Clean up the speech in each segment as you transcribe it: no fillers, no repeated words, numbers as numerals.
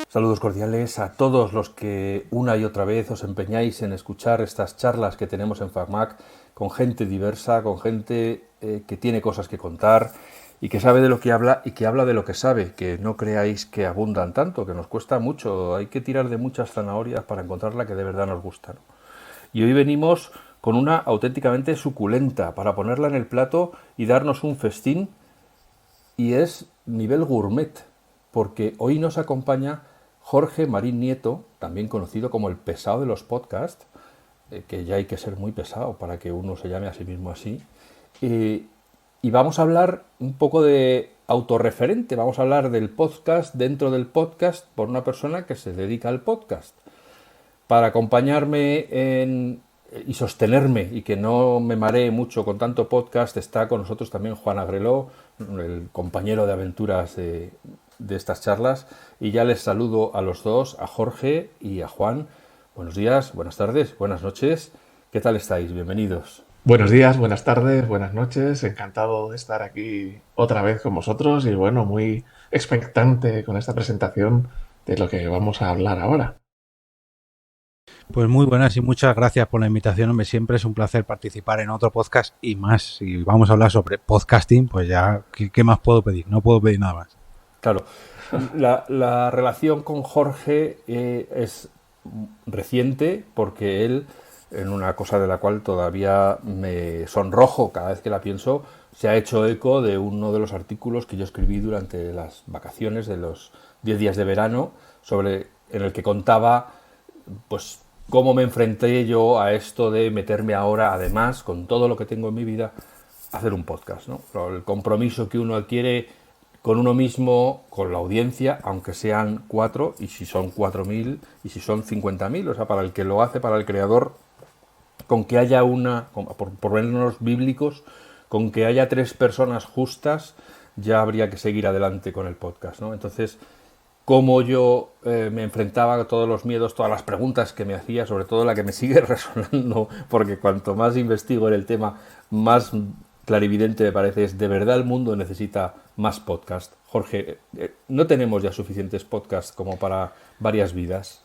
Saludos cordiales a todos los que una y otra vez os empeñáis en escuchar estas charlas que tenemos en FacMac con gente diversa, con gente que tiene cosas que contar y que sabe de lo que habla y que habla de lo que sabe, que no creáis que abundan tanto, que nos cuesta mucho, hay que tirar de muchas zanahorias para encontrar la que de verdad nos gusta, ¿no? Y hoy venimos con una auténticamente suculenta para ponerla en el plato y darnos un festín, y es nivel gourmet, porque hoy nos acompaña Jorge Marín Nieto, también conocido como el pesado de los podcasts, que ya hay que ser muy pesado para que uno se llame a sí mismo así. Y vamos a hablar un poco de autorreferente, vamos a hablar del podcast dentro del podcast por una persona que se dedica al podcast. Para acompañarme y sostenerme y que no me maree mucho con tanto podcast, está con nosotros también Juan Agreló, el compañero de aventuras de estas charlas, y ya les saludo a los dos, a Jorge y a Juan. Buenos días, buenas tardes, buenas noches. ¿Qué tal estáis? Bienvenidos. Buenos días, buenas tardes, buenas noches. Encantado de estar aquí otra vez con vosotros y bueno, muy expectante con esta presentación de lo que vamos a hablar ahora. Pues muy buenas y muchas gracias por la invitación. Hombre, siempre es un placer participar en otro podcast y más. Si vamos a hablar sobre podcasting, pues ya, ¿qué más puedo pedir? No puedo pedir nada más. Claro, la relación con Jorge es reciente porque él, en una cosa de la cual todavía me sonrojo cada vez que la pienso, se ha hecho eco de uno de los artículos que yo escribí durante las vacaciones de los 10 días de verano, en el que contaba pues cómo me enfrenté yo a esto de meterme ahora, además, con todo lo que tengo en mi vida, a hacer un podcast, ¿no? El compromiso que uno adquiere con uno mismo, con la audiencia, aunque sean 4, y si son 4.000, y si son 50.000, o sea, para el que lo hace, para el creador, con que haya por vernos bíblicos, con que haya 3 personas justas, ya habría que seguir adelante con el podcast, ¿no? Entonces, cómo yo me enfrentaba a todos los miedos, todas las preguntas que me hacía, sobre todo la que me sigue resonando, porque cuanto más investigo en el tema, más clarividente me parece, es de verdad el mundo necesita más podcast. Jorge, ¿no tenemos ya suficientes podcasts como para varias vidas?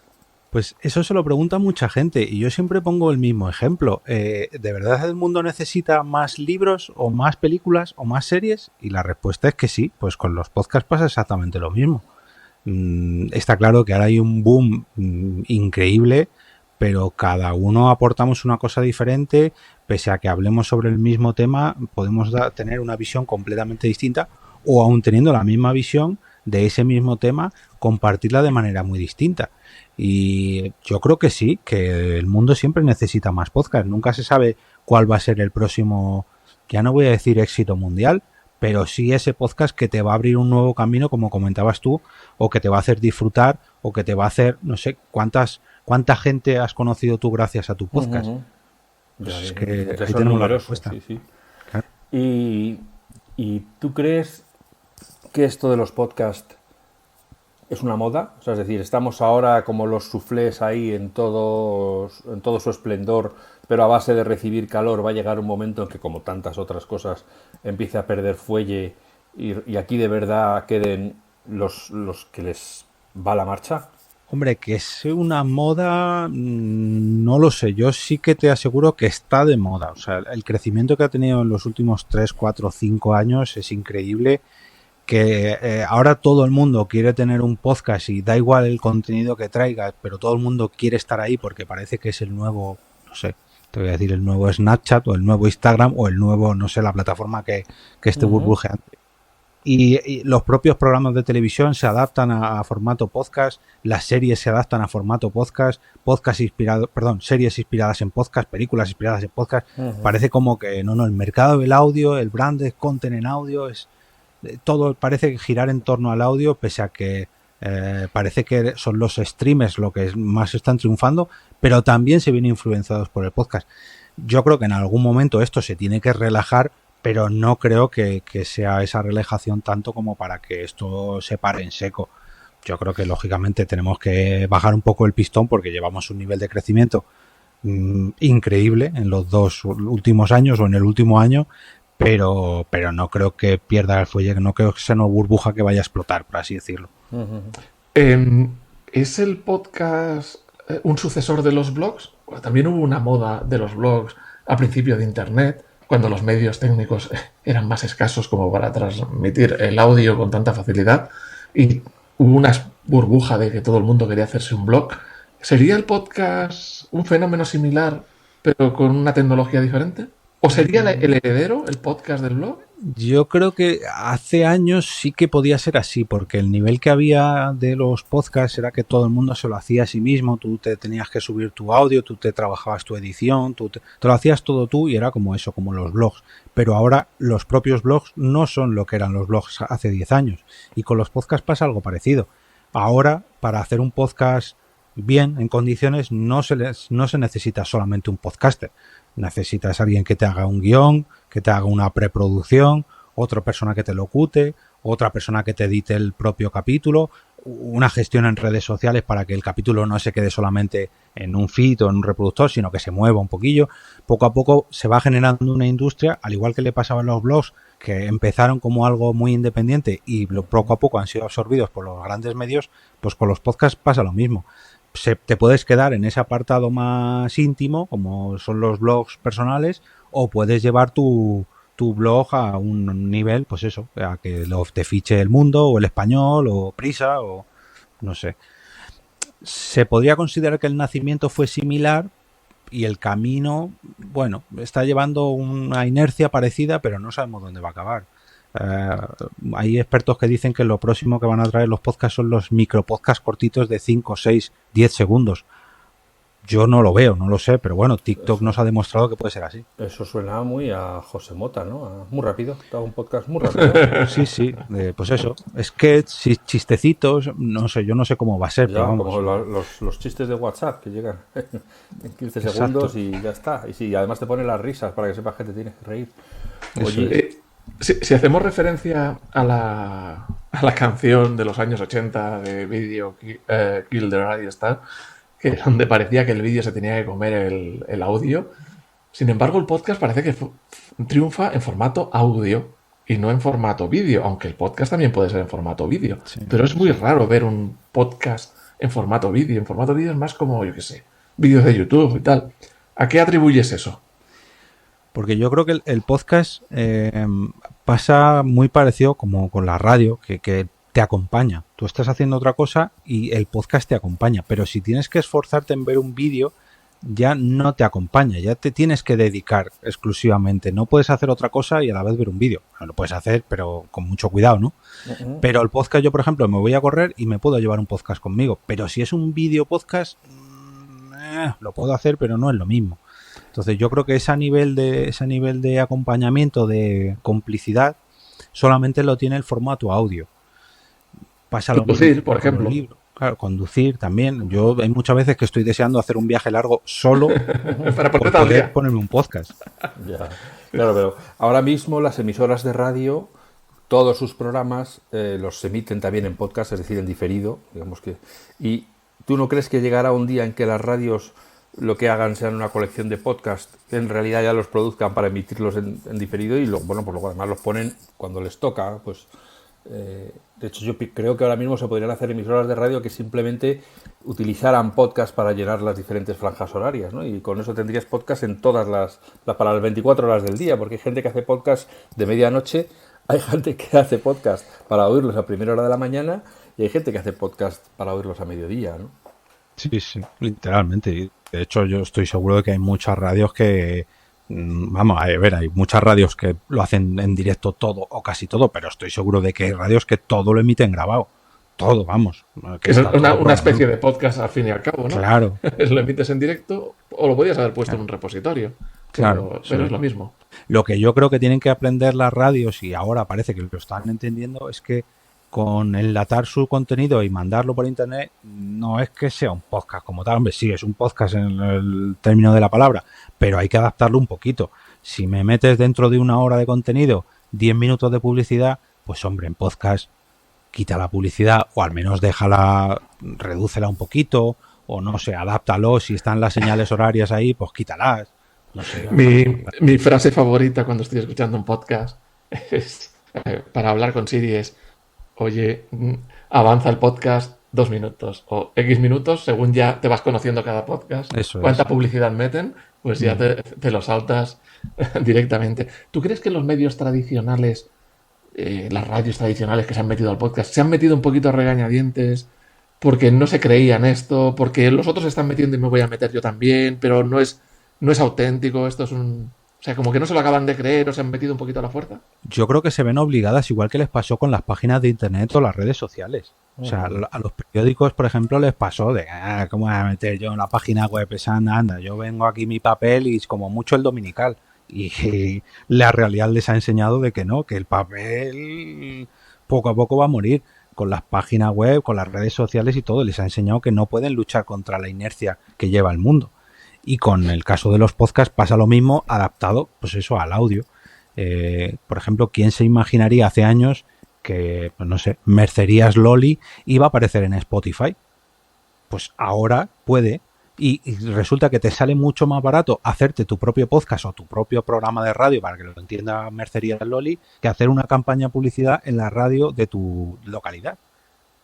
Pues eso se lo pregunta mucha gente y yo siempre pongo el mismo ejemplo. ¿De verdad el mundo necesita más libros o más películas o más series? Y la respuesta es que sí, pues con los podcasts pasa exactamente lo mismo. Está claro que ahora hay un boom increíble, pero cada uno aportamos una cosa diferente. Pese a que hablemos sobre el mismo tema, podemos tener una visión completamente distinta, o aún teniendo la misma visión de ese mismo tema, compartirla de manera muy distinta. Y yo creo que sí, que el mundo siempre necesita más podcast. Nunca se sabe cuál va a ser el próximo, ya no voy a decir éxito mundial, pero sí ese podcast que te va a abrir un nuevo camino, como comentabas tú, o que te va a hacer disfrutar, o que te va a hacer, no sé, cuánta gente has conocido tú gracias a tu podcast. Ya, Pues es que ya ahí son tenemos la numerosos, respuesta. sí, sí. Claro. ¿Y tú crees que esto de los podcasts es una moda? O sea, es decir, estamos ahora como los soufflés ahí en todo su esplendor, pero a base de recibir calor va a llegar un momento en que, como tantas otras cosas, empiece a perder fuelle y aquí de verdad queden los que les va la marcha. Hombre, que sea una moda, no lo sé. Yo sí que te aseguro que está de moda. O sea, el crecimiento que ha tenido en los últimos 3, 4, 5 años es increíble. Que ahora todo el mundo quiere tener un podcast y da igual el contenido que traiga, pero todo el mundo quiere estar ahí porque parece que es el nuevo, no sé, te voy a decir el nuevo Snapchat o el nuevo Instagram o el nuevo, no sé, la plataforma que esté burbujeante. Y los propios programas de televisión se adaptan a formato podcast, las series se adaptan a formato podcast, series inspiradas en podcast, películas inspiradas en podcast. Parece como que no, el mercado del audio, el branded content en audio, todo parece girar en torno al audio, pese a que parece que son los streamers lo que más están triunfando, pero también se vienen influenciados por el podcast. Yo creo que en algún momento esto se tiene que relajar, pero no creo que sea esa relajación tanto como para que esto se pare en seco. Yo creo que lógicamente tenemos que bajar un poco el pistón porque llevamos un nivel de crecimiento increíble en los 2 últimos años o en el último año, pero no creo que pierda el fuelle, no creo que sea una burbuja que vaya a explotar, por así decirlo. ¿Es el podcast un sucesor de los blogs? Bueno, también hubo una moda de los blogs a principio de Internet, cuando los medios técnicos eran más escasos como para transmitir el audio con tanta facilidad y hubo una burbuja de que todo el mundo quería hacerse un blog. ¿Sería el podcast un fenómeno similar pero con una tecnología diferente? ¿O sería el heredero, el podcast del blog? Yo creo que hace años sí que podía ser así, porque el nivel que había de los podcasts era que todo el mundo se lo hacía a sí mismo, tú te tenías que subir tu audio, tú te trabajabas tu edición, te lo hacías todo tú y era como eso, como los blogs. Pero ahora los propios blogs no son lo que eran los blogs hace 10 años. Y con los podcasts pasa algo parecido. Ahora, para hacer un podcast bien, en condiciones, no se necesita solamente un podcaster. Necesitas a alguien que te haga un guión, que te haga una preproducción, otra persona que te locute, otra persona que te edite el propio capítulo, una gestión en redes sociales para que el capítulo no se quede solamente en un feed o en un reproductor, sino que se mueva un poquillo. Poco a poco se va generando una industria, al igual que le pasaba en los blogs, que empezaron como algo muy independiente y poco a poco han sido absorbidos por los grandes medios, pues con los podcasts pasa lo mismo. Te puedes quedar en ese apartado más íntimo, como son los blogs personales, o puedes llevar tu blog a un nivel, pues eso, a que te fiche El Mundo, o El Español, o Prisa, o no sé. Se podría considerar que el nacimiento fue similar y el camino, bueno, está llevando una inercia parecida, pero no sabemos dónde va a acabar. Hay expertos que dicen que lo próximo que van a traer los podcasts son los micropodcasts cortitos de 5, 6, 10 segundos. Yo no lo veo, no lo sé, pero bueno, TikTok nos ha demostrado que puede ser así. Eso suena muy a José Mota, ¿no? Muy rápido, un podcast muy rápido. Sí, pues eso, sketch, chistecitos, no sé, yo no sé cómo va a ser, Ya, pero vamos. como los chistes de WhatsApp que llegan en 15 segundos y ya está. Y sí, además te pone las risas para que sepas que te tienes que reír. Oye, si hacemos referencia a la canción de los años 80 de Video Kill the Radio Star, que donde parecía que el vídeo se tenía que comer el audio, sin embargo el podcast parece que triunfa en formato audio y no en formato vídeo, aunque el podcast también puede ser en formato vídeo, sí. Pero es muy raro ver un podcast en formato vídeo. En formato vídeo es más como, yo qué sé, vídeos de YouTube y tal. ¿A qué atribuyes eso? Porque yo creo que el podcast pasa muy parecido como con la radio, que te acompaña. Tú estás haciendo otra cosa y el podcast te acompaña. Pero si tienes que esforzarte en ver un vídeo, ya no te acompaña. Ya te tienes que dedicar exclusivamente. No puedes hacer otra cosa y a la vez ver un vídeo. Lo puedes hacer, pero con mucho cuidado, ¿no? Uh-huh. Pero el podcast, yo por ejemplo, me voy a correr y me puedo llevar un podcast conmigo. Pero si es un vídeo podcast, lo puedo hacer, pero no es lo mismo. Entonces yo creo que ese nivel de acompañamiento, de complicidad, solamente lo tiene el formato audio. Pasa conducir, por ejemplo. Claro, conducir también. Yo hay muchas veces que estoy deseando hacer un viaje largo solo para poder ponerme un podcast. Ya. Claro, pero ahora mismo las emisoras de radio, todos sus programas los emiten también en podcast, es decir, en diferido, digamos que. ¿Y tú no crees que llegará un día en que las radios lo que hagan sean una colección de podcast, que en realidad ya los produzcan para emitirlos en diferido y luego además los ponen cuando les toca? Pues de hecho yo creo que ahora mismo se podrían hacer emisoras de radio que simplemente utilizaran podcast para llenar las diferentes franjas horarias, ¿no? Y con eso tendrías podcast en todas para las 24 horas del día, porque hay gente que hace podcast de medianoche, hay gente que hace podcast para oírlos a primera hora de la mañana y hay gente que hace podcast para oírlos a mediodía, ¿no? Sí, literalmente. De hecho, yo estoy seguro de que hay muchas radios que, vamos a ver, hay muchas radios que lo hacen en directo todo o casi todo, pero estoy seguro de que hay radios que todo lo emiten grabado. Todo, vamos. Que es una especie de podcast al fin y al cabo, ¿no? Claro. Lo emites en directo o lo podías haber puesto en un repositorio. Claro. Pero es lo mismo. Lo que yo creo que tienen que aprender las radios, y ahora parece que lo están entendiendo, es que con enlatar su contenido y mandarlo por internet, no es que sea un podcast como tal. Hombre, sí, es un podcast en el término de la palabra, pero hay que adaptarlo un poquito. Si me metes dentro de una hora de contenido 10 minutos de publicidad, pues hombre, en podcast quita la publicidad o al menos redúcela un poquito, o no sé, adáptalo. Si están las señales horarias ahí, pues quítalas. No sé. Mi frase favorita cuando estoy escuchando un podcast es, para hablar con Siri es: oye, avanza el podcast 2 minutos o X minutos, según ya te vas conociendo cada podcast, Eso cuánta es. publicidad meten, pues ya te lo saltas directamente. ¿Tú crees que los medios tradicionales, las radios tradicionales que se han metido al podcast, se han metido un poquito a regañadientes porque no se creían esto, porque los otros se están metiendo y me voy a meter yo también, pero no es auténtico, esto es un... O sea, como que no se lo acaban de creer o se han metido un poquito a la fuerza? Yo creo que se ven obligadas, igual que les pasó con las páginas de internet o las redes sociales. O sea, a los periódicos, por ejemplo, les pasó de, ¿cómo voy a meter yo en la página web esa? Anda, yo vengo aquí mi papel y como mucho el dominical. Y la realidad les ha enseñado de que no, que el papel poco a poco va a morir. Con las páginas web, con las redes sociales y todo, les ha enseñado que no pueden luchar contra la inercia que lleva el mundo. Y con el caso de los podcasts pasa lo mismo, adaptado, pues eso, al audio. Por ejemplo, ¿quién se imaginaría hace años que, pues no sé, Mercerías Loli iba a aparecer en Spotify? Pues ahora puede. Y resulta que te sale mucho más barato hacerte tu propio podcast o tu propio programa de radio, para que lo entienda Mercerías Loli, que hacer una campaña de publicidad en la radio de tu localidad.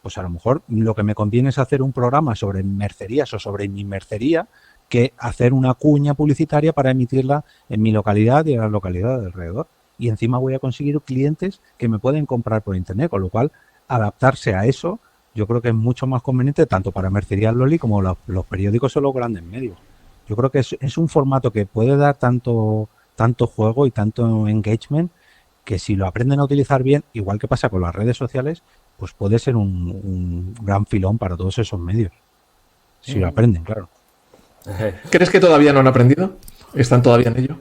Pues a lo mejor lo que me conviene es hacer un programa sobre mercerías o sobre mi mercería, que hacer una cuña publicitaria para emitirla en mi localidad y en la localidad de alrededor. Y encima voy a conseguir clientes que me pueden comprar por internet, con lo cual adaptarse a eso yo creo que es mucho más conveniente tanto para Mercerías Loli como los periódicos o los grandes medios. Yo creo que es un formato que puede dar tanto juego y tanto engagement, que si lo aprenden a utilizar bien, igual que pasa con las redes sociales, pues puede ser un gran filón para todos esos medios. Si lo aprenden, claro. ¿Crees que todavía no han aprendido? ¿Están todavía en ello?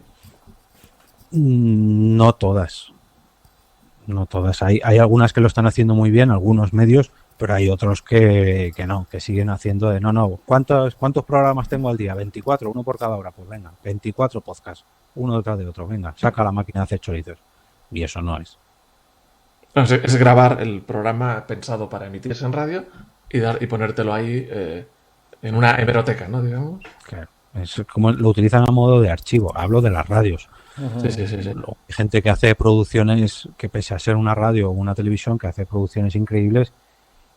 No todas. No todas. Hay algunas que lo están haciendo muy bien, algunos medios, pero hay otros que no, que siguen haciendo de no. ¿Cuántos programas tengo al día? 24, uno por cada hora. Pues venga, 24 podcasts, uno detrás de otro. Venga, saca la máquina de hacer chorizos. Y eso no es. No, es grabar el programa pensado para emitirse en radio y ponértelo ahí en una hemeroteca, ¿no? Digamos. Claro. Es como lo utilizan a modo de archivo. Hablo de las radios. Sí. Hay gente que hace producciones que, pese a ser una radio o una televisión, que hace producciones increíbles,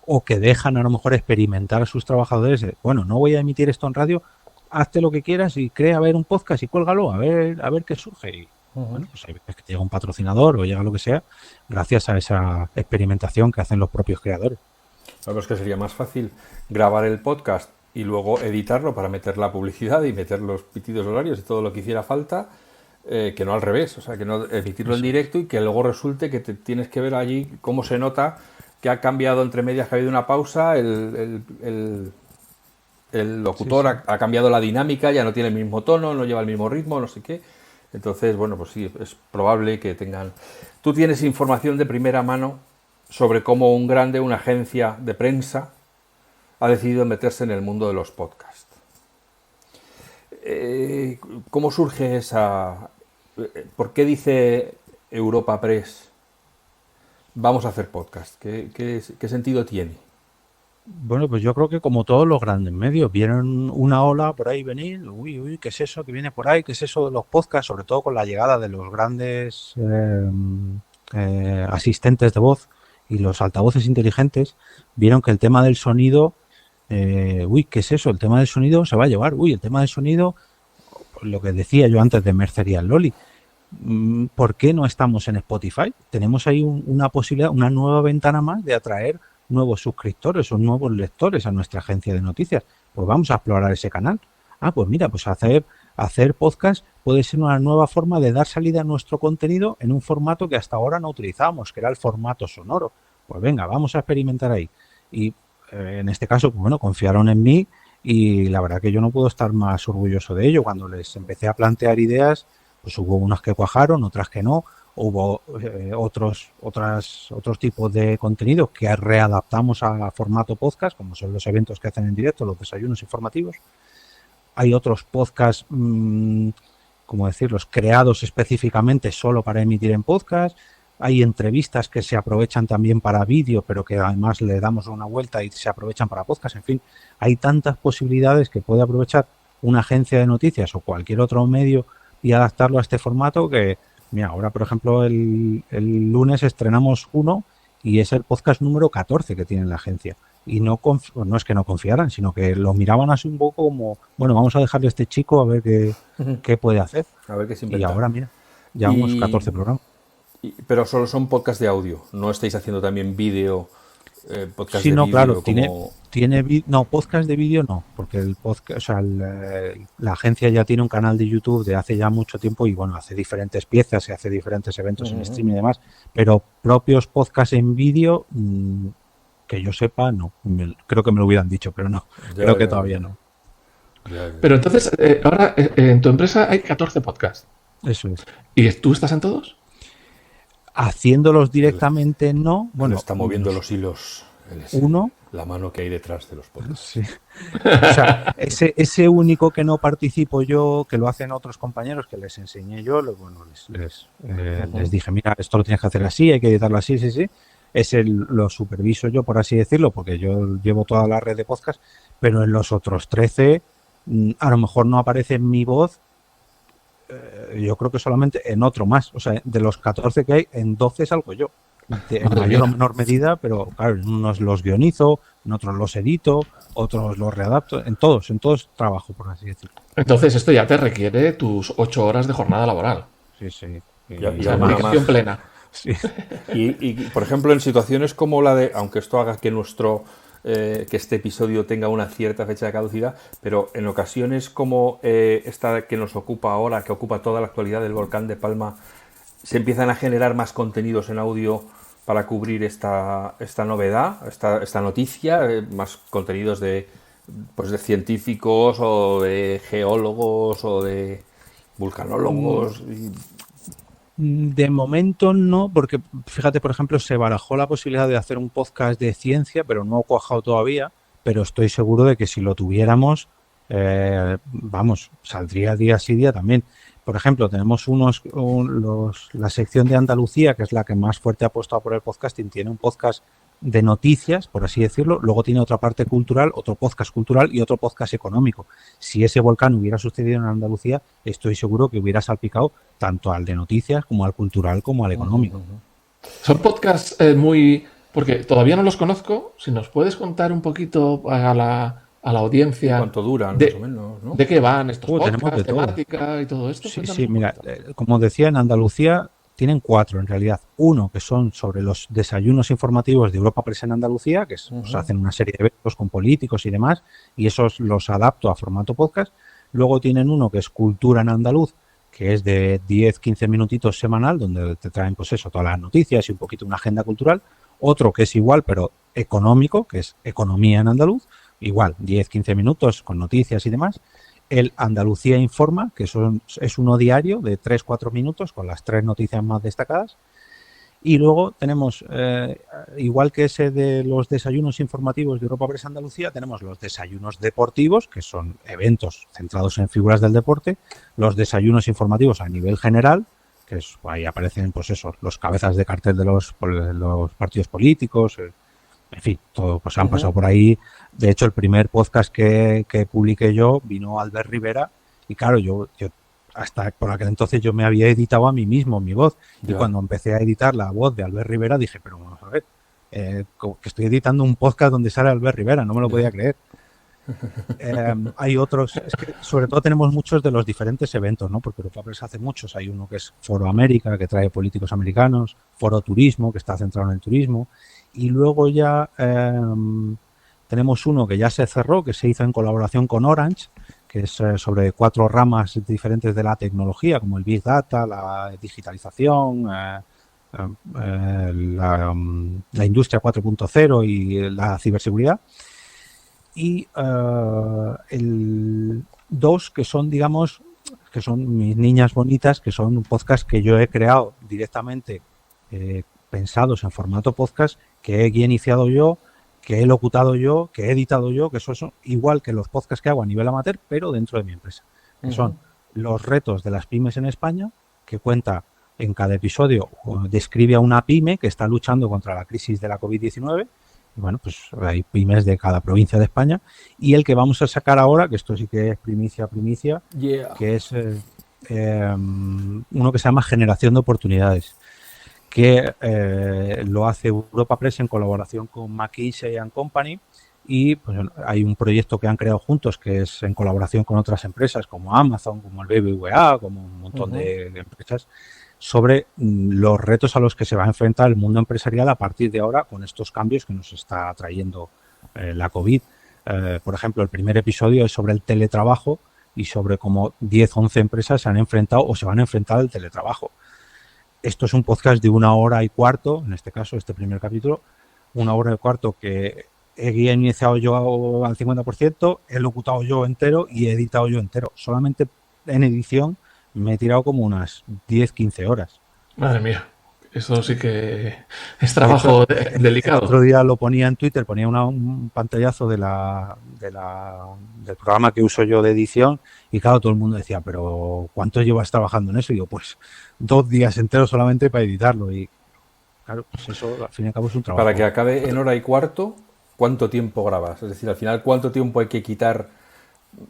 o que dejan a lo mejor experimentar a sus trabajadores. Bueno, no voy a emitir esto en radio, hazte lo que quieras y crea ver un podcast y cuélgalo, a ver qué surge. Y bueno, pues hay veces que llega un patrocinador o llega lo que sea, gracias a esa experimentación que hacen los propios creadores. Sabemos que sería más fácil grabar el podcast y luego editarlo para meter la publicidad y meter los pitidos horarios y todo lo que hiciera falta, que no al revés. O sea, que no emitirlo en directo y que luego resulte que te tienes que ver allí cómo se nota que ha cambiado entre medias, que ha habido una pausa, el locutor ha cambiado la dinámica, ya no tiene el mismo tono, no lleva el mismo ritmo, no sé qué. Entonces, bueno, pues sí, es probable que tengan... Tú tienes información de primera mano sobre cómo una agencia de prensa, ha decidido meterse en el mundo de los podcasts. ¿Cómo surge esa...? ¿Por qué dice Europa Press vamos a hacer podcast? ¿Qué sentido tiene? Bueno, pues yo creo que como todos los grandes medios, vieron una ola por ahí venir, uy, ¿qué es eso que viene por ahí? ¿Qué es eso de los podcasts? Sobre todo con la llegada de los grandes asistentes de voz y los altavoces inteligentes, vieron que el tema del sonido, ¿qué es eso? El tema del sonido se va a llevar, el tema del sonido, lo que decía yo antes de Mercerías Loli, ¿por qué no estamos en Spotify? Tenemos ahí una posibilidad, una nueva ventana más de atraer nuevos suscriptores o nuevos lectores a nuestra agencia de noticias. Pues vamos a explorar ese canal. Pues mira, pues hacer podcast puede ser una nueva forma de dar salida a nuestro contenido en un formato que hasta ahora no utilizábamos, que era el formato sonoro. Pues venga, vamos a experimentar ahí. Y en este caso, pues bueno, confiaron en mí y la verdad que yo no puedo estar más orgulloso de ello. Cuando les empecé a plantear ideas, pues hubo unas que cuajaron, otras que no. Hubo otros tipos de contenidos que readaptamos a formato podcast, como son los eventos que hacen en directo, los desayunos informativos. Hay otros podcasts, como decirlos, creados específicamente solo para emitir en podcast. Hay entrevistas que se aprovechan también para vídeo, pero que además le damos una vuelta y se aprovechan para podcast. En fin, hay tantas posibilidades que puede aprovechar una agencia de noticias o cualquier otro medio y adaptarlo a este formato que... Mira, ahora, por ejemplo, el lunes estrenamos uno y es el podcast número 14 que tiene la agencia. y no es que no confiaran, sino que lo miraban así un poco como, bueno, vamos a dejarle a este chico a ver qué puede hacer. A ver qué se Y inventa. ahora, mira, llevamos Y- 14 programas. Pero solo son podcasts de audio. No estáis haciendo también vídeo, podcast Sí, de no, claro, vídeo como... no, podcast de vídeo no, porque el podcast, o sea, la agencia ya tiene un canal de YouTube de hace ya mucho tiempo y bueno, hace diferentes piezas y hace diferentes eventos en streaming y demás, pero propios podcasts en vídeo, que yo sepa, no. Creo que me lo hubieran dicho, pero no, Ya, creo que ya, todavía ya. no. Ya, ya. Pero entonces, ahora en tu empresa hay 14 podcasts. Eso es. ¿Y tú estás en todos? Haciéndolos directamente no, Él bueno, está moviendo los hilos. Él es uno, la mano que hay detrás de los podcasts. sí. O sea, ese único que no participo yo, que lo hacen otros compañeros, que les enseñé yo, bueno, les dije, mira, esto lo tienes que hacer así, hay que editarlo así, sí, sí. Lo superviso yo, por así decirlo, porque yo llevo toda la red de podcast, pero en los otros 13, a lo mejor no aparece mi voz, yo creo que solamente en otro más. O sea, de los 14 que hay, en 12 salgo yo. En Madre mayor o mía. menor medida, pero claro, en unos los guionizo, en otros los edito, otros los readapto, en todos trabajo, por así decirlo. Entonces esto ya te requiere tus 8 horas de jornada laboral. Sí, sí. Ya- O ya sea, alguna dedicación más. plena. Sí. Y, por ejemplo, en situaciones como la de, aunque esto haga que que este episodio tenga una cierta fecha de caducidad, pero en ocasiones como esta que nos ocupa ahora, que ocupa toda la actualidad del volcán de Palma, se empiezan a generar más contenidos en audio para cubrir esta novedad, esta noticia, más contenidos pues de científicos o de geólogos o de vulcanólogos. De momento no, porque fíjate, por ejemplo, se barajó la posibilidad de hacer un podcast de ciencia, pero no ha cuajado todavía, pero estoy seguro de que si lo tuviéramos, vamos, saldría día sí día también. Por ejemplo, tenemos la sección de Andalucía, que es la que más fuerte ha apostado por el podcasting, tiene un podcast de noticias, por así decirlo, luego tiene otra parte cultural, otro podcast cultural y otro podcast económico. Si ese volcán hubiera sucedido en Andalucía, estoy seguro que hubiera salpicado tanto al de noticias como al cultural como al económico. Son podcasts muy... Porque todavía no los conozco. Si nos puedes contar un poquito a la audiencia... ¿Cuánto duran, de, más o menos, no? ¿De qué van estos Tenemos podcasts? de todo. Temática y todo esto. Sí, Cuéntanos sí, un mira, poquito. como decía, en Andalucía tienen 4 en realidad. Uno que son sobre los desayunos informativos de Europa Press en Andalucía, que pues, hacen una serie de eventos con políticos y demás, y esos los adapto a formato podcast. Luego tienen uno que es Cultura en Andaluz, que es de 10-15 minutitos semanal, donde te traen pues eso, todas las noticias y un poquito una agenda cultural. Otro que es igual, pero económico, que es Economía en Andaluz, igual, 10-15 minutos con noticias y demás. El Andalucía Informa, que es uno diario de 3-4 minutos con las 3 noticias más destacadas. Y luego tenemos, igual que ese de los desayunos informativos de Europa Press Andalucía, tenemos los desayunos deportivos, que son eventos centrados en figuras del deporte, los desayunos informativos a nivel general, que ahí aparecen pues eso, los cabezas de cartel de los partidos políticos, en fin, todo, pues han pasado por ahí. De hecho, el primer podcast que publiqué yo vino Albert Rivera y claro, yo hasta por aquel entonces yo me había editado a mí mismo mi voz y cuando empecé a editar la voz de Albert Rivera dije, pero vamos a ver, que estoy editando un podcast donde sale Albert Rivera, no me lo podía creer. Hay otros, es que sobre todo tenemos muchos de los diferentes eventos, ¿no? Porque Europa Press hace muchos. Hay uno que es Foro América, que trae políticos americanos, Foro Turismo, que está centrado en el turismo, y luego ya tenemos uno que ya se cerró, que se hizo en colaboración con Orange, que es sobre 4 ramas diferentes de la tecnología, como el Big Data, la digitalización, la industria 4.0 y la ciberseguridad. Y dos que son, digamos, que son mis niñas bonitas, que son un podcast que yo he creado directamente pensados en formato podcast, que he guionizado yo, que he locutado yo, que he editado yo, que eso son igual que los podcasts que hago a nivel amateur, pero dentro de mi empresa. Que son los retos de las pymes en España, que cuenta en cada episodio, describe a una pyme que está luchando contra la crisis de la COVID-19. Y bueno, pues hay pymes de cada provincia de España. Y el que vamos a sacar ahora, que esto sí que es primicia, que es uno que se llama Generación de Oportunidades, que lo hace Europa Press en colaboración con McKinsey & Company, y pues, hay un proyecto que han creado juntos que es en colaboración con otras empresas como Amazon, como el BBVA, como un montón de empresas, sobre los retos a los que se va a enfrentar el mundo empresarial a partir de ahora con estos cambios que nos está trayendo la COVID. Por ejemplo, el primer episodio es sobre el teletrabajo y sobre cómo 10, 11 empresas se han enfrentado o se van a enfrentar al teletrabajo. Esto es un podcast de 1 hora y cuarto, en este caso, este primer capítulo, 1 hora y cuarto que he guionizado yo al 50%, he locutado yo entero y he editado yo entero. Solamente en edición me he tirado como unas 10, 15 horas. Madre mía, eso sí que es trabajo delicado. El otro día lo ponía en Twitter, ponía un pantallazo del programa que uso yo de edición, y claro, todo el mundo decía, pero ¿cuánto llevas trabajando en eso? Y yo, pues 2 días enteros solamente para editarlo. Y claro, pues eso al fin y al cabo es un trabajo. Para que acabe en 1 hora y cuarto, ¿cuánto tiempo grabas? Es decir, al final, ¿cuánto tiempo hay que quitar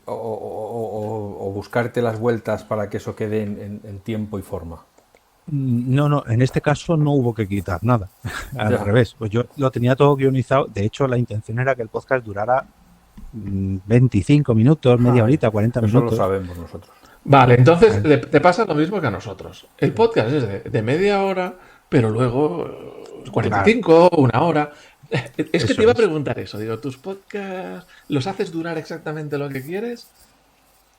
o buscarte las vueltas para que eso quede en tiempo y forma? No, en este caso no hubo que quitar nada. Al Ya. revés, pues yo lo tenía todo guionizado. De hecho, la intención era que el podcast durara 25 minutos, media horita, 40 Eso minutos. lo sabemos nosotros. Vale, entonces te pasa lo mismo que a nosotros. El podcast es de media hora, pero luego 45, 1 hora. Es que te iba a preguntar eso. Digo, ¿tus podcasts los haces durar exactamente lo que quieres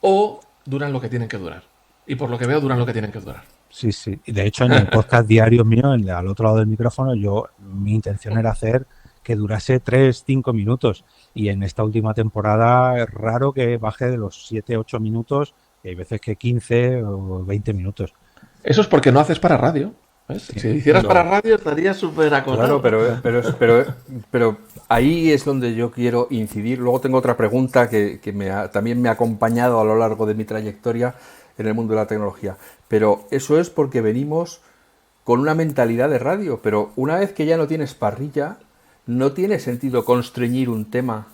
o duran lo que tienen que durar? Y por lo que veo, duran lo que tienen que durar. Sí. Y de hecho, en el podcast diario mío, al otro lado del micrófono, mi intención era hacer que durase 3, 5 minutos. Y en esta última temporada es raro que baje de los 7, 8 minutos, y hay veces que 15 o 20 minutos. Eso es porque no haces para radio. ¿Ves? Sí. Si hicieras No. para radio estarías súper acordado. Claro, pero ahí es donde yo quiero incidir. Luego tengo otra pregunta que también me ha acompañado a lo largo de mi trayectoria en el mundo de la tecnología. Pero eso es porque venimos con una mentalidad de radio. Pero una vez que ya no tienes parrilla, no tiene sentido constreñir un tema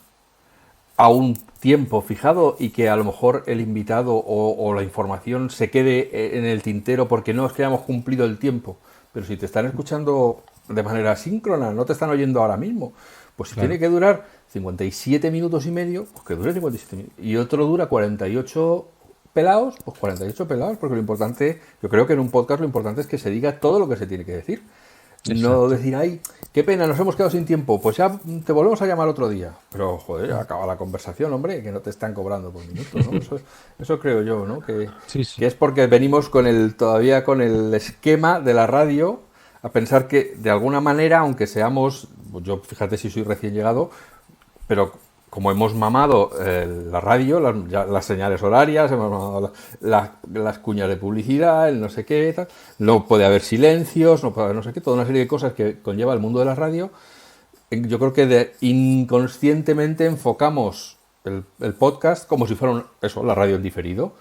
a un tiempo fijado y que a lo mejor el invitado o la información se quede en el tintero porque no es que hayamos cumplido el tiempo. Pero si te están escuchando de manera síncrona, no te están oyendo ahora mismo, pues si tiene que durar 57 minutos y medio, pues que dure 57 minutos. Y otro dura 48 pelados, pues 48 pelados, porque lo importante, yo creo que en un podcast lo importante es que se diga todo lo que se tiene que decir. Exacto. No decir, ay, qué pena, nos hemos quedado sin tiempo, pues ya te volvemos a llamar otro día. Pero, joder, acaba la conversación, hombre, que no te están cobrando por minutos, ¿no? Eso creo yo, ¿no? Que es porque venimos todavía con el esquema de la radio, a pensar que, de alguna manera, aunque seamos, yo fíjate si soy recién llegado, pero como hemos mamado la radio, las señales horarias, hemos mamado las cuñas de publicidad, el no sé qué, tal, no puede haber silencios, no puede haber no sé qué, toda una serie de cosas que conlleva el mundo de la radio. Yo creo que inconscientemente enfocamos el podcast como si fuera la radio en diferido.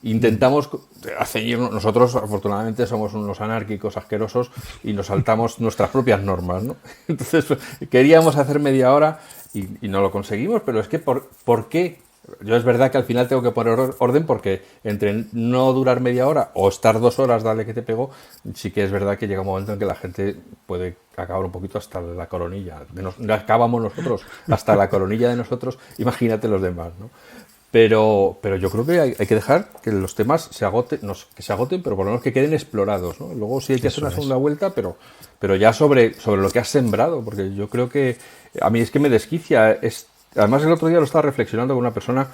Intentamos ceñirnos. Nosotros, afortunadamente, somos unos anárquicos asquerosos y nos saltamos nuestras propias normas, ¿no? Entonces, queríamos hacer media hora y no lo conseguimos, pero es que ¿por qué? Yo es verdad que al final tengo que poner orden porque entre no durar media hora o estar 2 horas, dale que te pego, sí que es verdad que llega un momento en que la gente puede acabar un poquito hasta la coronilla. Acabamos nosotros hasta la coronilla de nosotros, imagínate los demás, ¿no? Pero yo creo que hay que dejar que los temas se agoten, pero por lo menos que queden explorados, ¿no? Luego sí hay que hacer una segunda vuelta, pero ya sobre lo que has sembrado, porque yo creo que a mí es que me desquicia. Además, el otro día lo estaba reflexionando con una persona,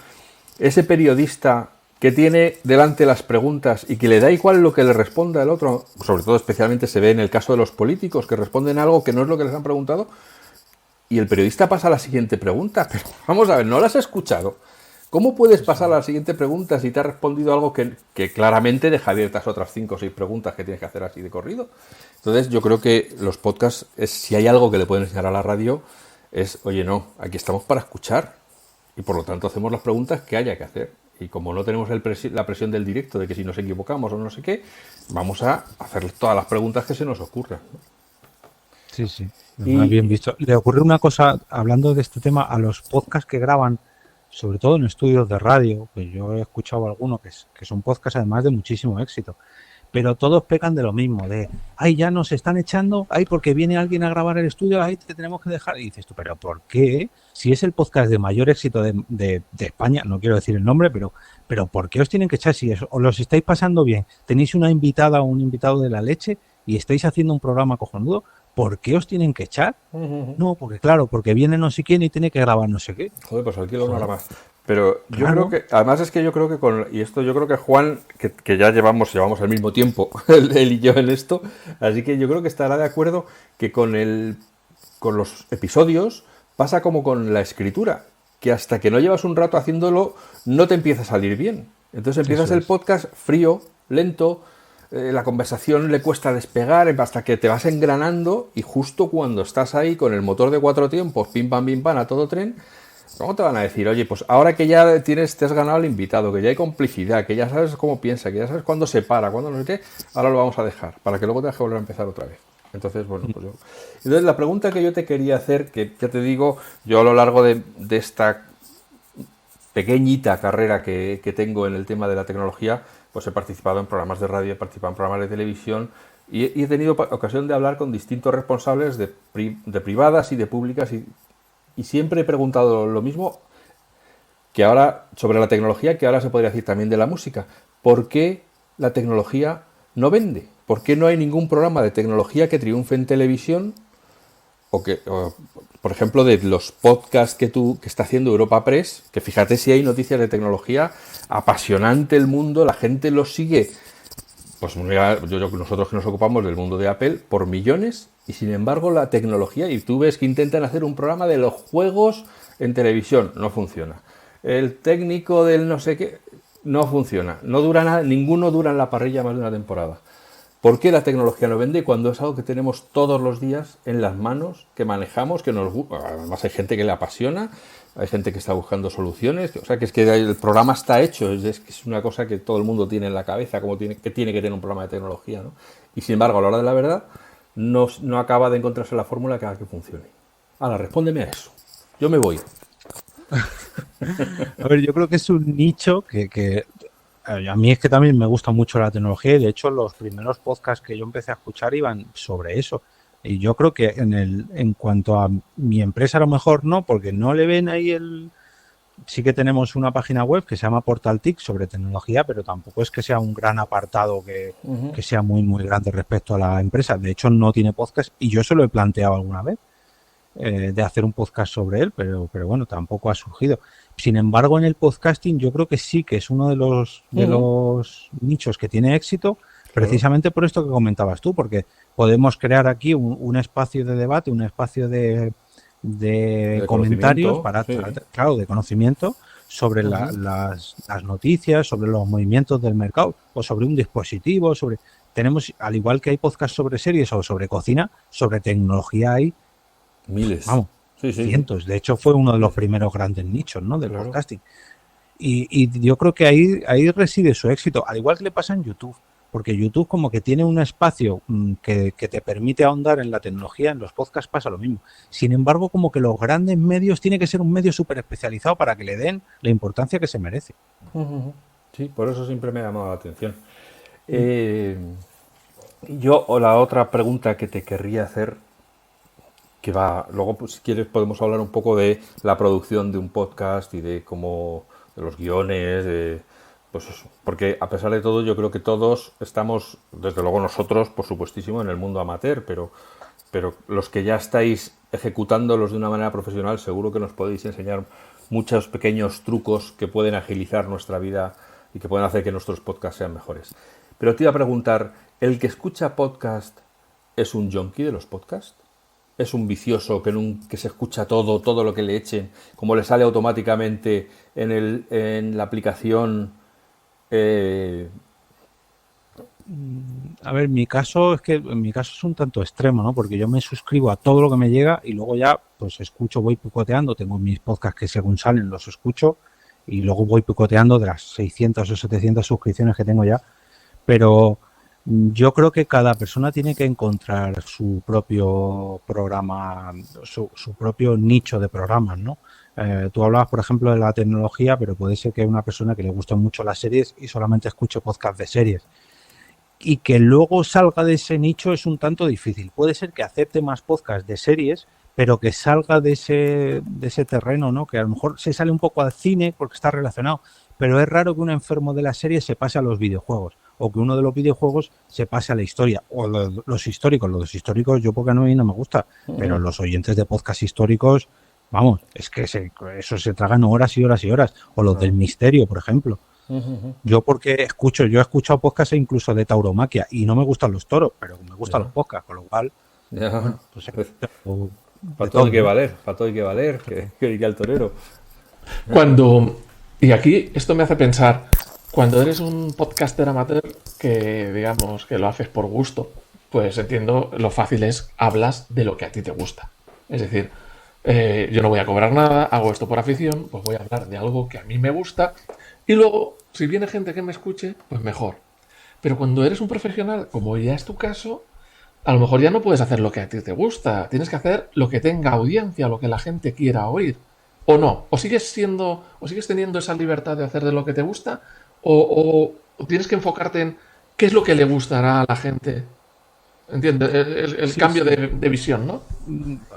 ese periodista que tiene delante las preguntas y que le da igual lo que le responda el otro, sobre todo especialmente se ve en el caso de los políticos que responden algo que no es lo que les han preguntado, y el periodista pasa a la siguiente pregunta. Pero vamos a ver, ¿no la has escuchado? ¿Cómo puedes pasar a la siguiente pregunta si te ha respondido algo que claramente deja abiertas otras 5 o 6 preguntas que tienes que hacer así de corrido? Entonces yo creo que los podcasts, si hay algo que le pueden enseñar a la radio, es, oye, no, aquí estamos para escuchar y por lo tanto hacemos las preguntas que haya que hacer. Y como no tenemos la presión del directo de que si nos equivocamos o no sé qué, vamos a hacer todas las preguntas que se nos ocurran, ¿no? Sí, muy bien visto. Le ocurre una cosa, hablando de este tema, a los podcasts que graban, sobre todo en estudios de radio, que yo he escuchado algunos que son podcasts además de muchísimo éxito, pero todos pecan de lo mismo, de, ay, ya nos están echando, ay, porque viene alguien a grabar el estudio, ay, te tenemos que dejar. Y dices tú, pero ¿por qué? Si es el podcast de mayor éxito de España, no quiero decir el nombre, pero ¿por qué os tienen que echar si os los estáis pasando bien? Tenéis una invitada o un invitado de la leche y estáis haciendo un programa cojonudo, ¿por qué os tienen que echar? No, porque claro, porque viene no sé quién y tiene que grabar no sé qué. Joder, pues alquilo una hora más. Pero yo Claro. creo que, además es que yo creo que y esto yo creo que Juan, que ya llevamos el mismo tiempo, él y yo en esto, así que yo creo que estará de acuerdo que con los episodios pasa como con la escritura, que hasta que no llevas un rato haciéndolo, no te empieza a salir bien. Entonces empiezas Eso el es. podcast frío, lento, la conversación le cuesta despegar hasta que te vas engranando y justo cuando estás ahí con el motor de 4 tiempos, pim pam, a todo tren, ¿cómo te van a decir? Oye, pues ahora que ya te has ganado al invitado, que ya hay complicidad, que ya sabes cómo piensa, que ya sabes cuándo se para, cuándo no sé qué, ahora lo vamos a dejar, para que luego tengas que volver a empezar otra vez. Entonces, bueno, pues yo... Entonces, la pregunta que yo te quería hacer, que ya te digo, yo a lo largo de esta pequeñita carrera que tengo en el tema de la tecnología, pues he participado en programas de radio, he participado en programas de televisión y he tenido ocasión de hablar con distintos responsables de privadas y de públicas y siempre he preguntado lo mismo que ahora sobre la tecnología, que ahora se podría decir también de la música. ¿Por qué la tecnología no vende? ¿Por qué no hay ningún programa de tecnología que triunfe en televisión? Por ejemplo, de los podcasts que está haciendo Europa Press, que fíjate si hay noticias de tecnología, apasionante el mundo, la gente los sigue, pues nosotros que nos ocupamos del mundo de Apple, por millones, y sin embargo la tecnología, y tú ves que intentan hacer un programa de los juegos en televisión, no funciona. El técnico del no sé qué, no funciona, no dura nada, ninguno dura en la parrilla más de una temporada. ¿Por qué la tecnología no vende cuando es algo que tenemos todos los días en las manos, que manejamos, que nos gusta? Además hay gente que le apasiona, hay gente que está buscando soluciones, o sea que es que el programa está hecho, es una cosa que todo el mundo tiene en la cabeza, como tiene que tener un programa de tecnología, ¿no? Y sin embargo, a la hora de la verdad, no acaba de encontrarse la fórmula que haga que funcione. Ahora, respóndeme a eso. Yo me voy. A ver, yo creo que es un nicho que a mí es que también me gusta mucho la tecnología y de hecho los primeros podcasts que yo empecé a escuchar iban sobre eso. Y yo creo que en cuanto a mi empresa a lo mejor no, porque no le ven ahí sí que tenemos una página web que se llama Portal TIC sobre tecnología, pero tampoco es que sea un gran apartado que sea muy, muy grande respecto a la empresa. De hecho, no tiene podcast y yo se lo he planteado alguna vez de hacer un podcast sobre él, pero bueno, tampoco ha surgido. Sin embargo, en el podcasting yo creo que sí que es uno de los nichos que tiene éxito, precisamente por esto que comentabas tú, porque podemos crear aquí un espacio de debate, un espacio de comentarios claro, de conocimiento sobre las noticias, sobre los movimientos del mercado o sobre un dispositivo, tenemos, al igual que hay podcasts sobre series o sobre cocina, sobre tecnología hay miles. Vamos, cientos. De hecho, fue uno de los primeros grandes nichos, ¿no? Del podcasting. Y yo creo que ahí reside su éxito, al igual que le pasa en YouTube. Porque YouTube como que tiene un espacio que te permite ahondar en la tecnología, en los podcasts pasa lo mismo. Sin embargo, como que los grandes medios tiene que ser un medio súper especializado para que le den la importancia que se merece. Sí, por eso siempre me ha llamado la atención. O la otra pregunta que te querría hacer, que va, luego pues, si quieres podemos hablar un poco de la producción de un podcast y de cómo, de los guiones, pues eso. Porque a pesar de todo yo creo que todos estamos, desde luego nosotros, por supuestísimo, en el mundo amateur, pero los que ya estáis ejecutándolos de una manera profesional seguro que nos podéis enseñar muchos pequeños trucos que pueden agilizar nuestra vida y que pueden hacer que nuestros podcasts sean mejores. Pero te iba a preguntar, ¿el que escucha podcast es un junkie de los podcasts? ¿Es un vicioso que se escucha todo lo que le echen, como le sale automáticamente en la aplicación? A ver, mi caso es un tanto extremo, ¿no? Porque yo me suscribo a todo lo que me llega y luego ya pues escucho, voy picoteando, tengo mis podcasts que según salen los escucho y luego voy picoteando de las 600 o 700 suscripciones que tengo ya, pero yo creo que cada persona tiene que encontrar su propio programa, su propio nicho de programas, ¿no? Tú hablabas, por ejemplo, de la tecnología, pero puede ser que una persona que le gusten mucho las series y solamente escuche podcast de series. y que luego salga de ese nicho es un tanto difícil. Puede ser que acepte más podcasts de series, pero que salga de ese terreno, ¿no? Que a lo mejor se sale un poco al cine porque está relacionado, pero es raro que un enfermo de la serie se pase a los videojuegos, o que uno de los videojuegos se pase a la historia, o los históricos. Los históricos yo porque a mí no me gusta, pero los oyentes de podcast históricos, vamos, es que eso se tragan horas y horas y horas, o los del misterio, por ejemplo. Yo porque yo he escuchado podcasts incluso de tauromaquia y no me gustan los toros, pero me gustan los podcasts, con lo cual, bueno, pues para todo hay que valer, para todo hay que valer, que diga el torero. Y aquí esto me hace pensar, cuando eres un podcaster amateur que digamos que lo haces por gusto, pues entiendo lo fácil es hablas de lo que a ti te gusta. Es decir, yo no voy a cobrar nada, hago esto por afición, pues voy a hablar de algo que a mí me gusta y luego, si viene gente que me escuche, pues mejor. Pero cuando eres un profesional, como ya es tu caso, a lo mejor ya no puedes hacer lo que a ti te gusta. Tienes que hacer lo que tenga audiencia, lo que la gente quiera oír. ¿O no? ¿O sigues teniendo esa libertad de hacer de lo que te gusta? ¿O tienes que enfocarte en qué es lo que le gustará a la gente? ¿Entiendes? El cambio de visión, ¿no?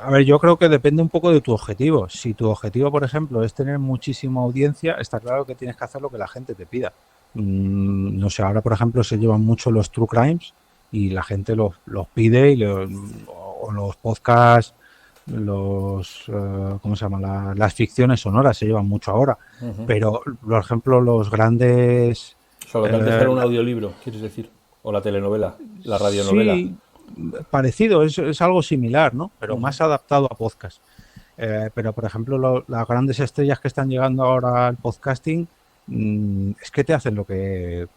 A ver, yo creo que depende un poco de tu objetivo. Si tu objetivo, por ejemplo, es tener muchísima audiencia, está claro que tienes que hacer lo que la gente te pida. No sé, ahora, por ejemplo, se llevan mucho los true crimes y la gente los pide o los podcasts, ¿cómo se llama? Las ficciones sonoras se llevan mucho ahora. Pero, por ejemplo, los grandes... Solo que antes era un audiolibro, ¿quieres decir? O la telenovela, la radionovela. Sí, parecido, es algo similar, ¿no? Pero más adaptado a podcast. Pero, por ejemplo, las grandes estrellas que están llegando ahora al podcasting es que te hacen lo que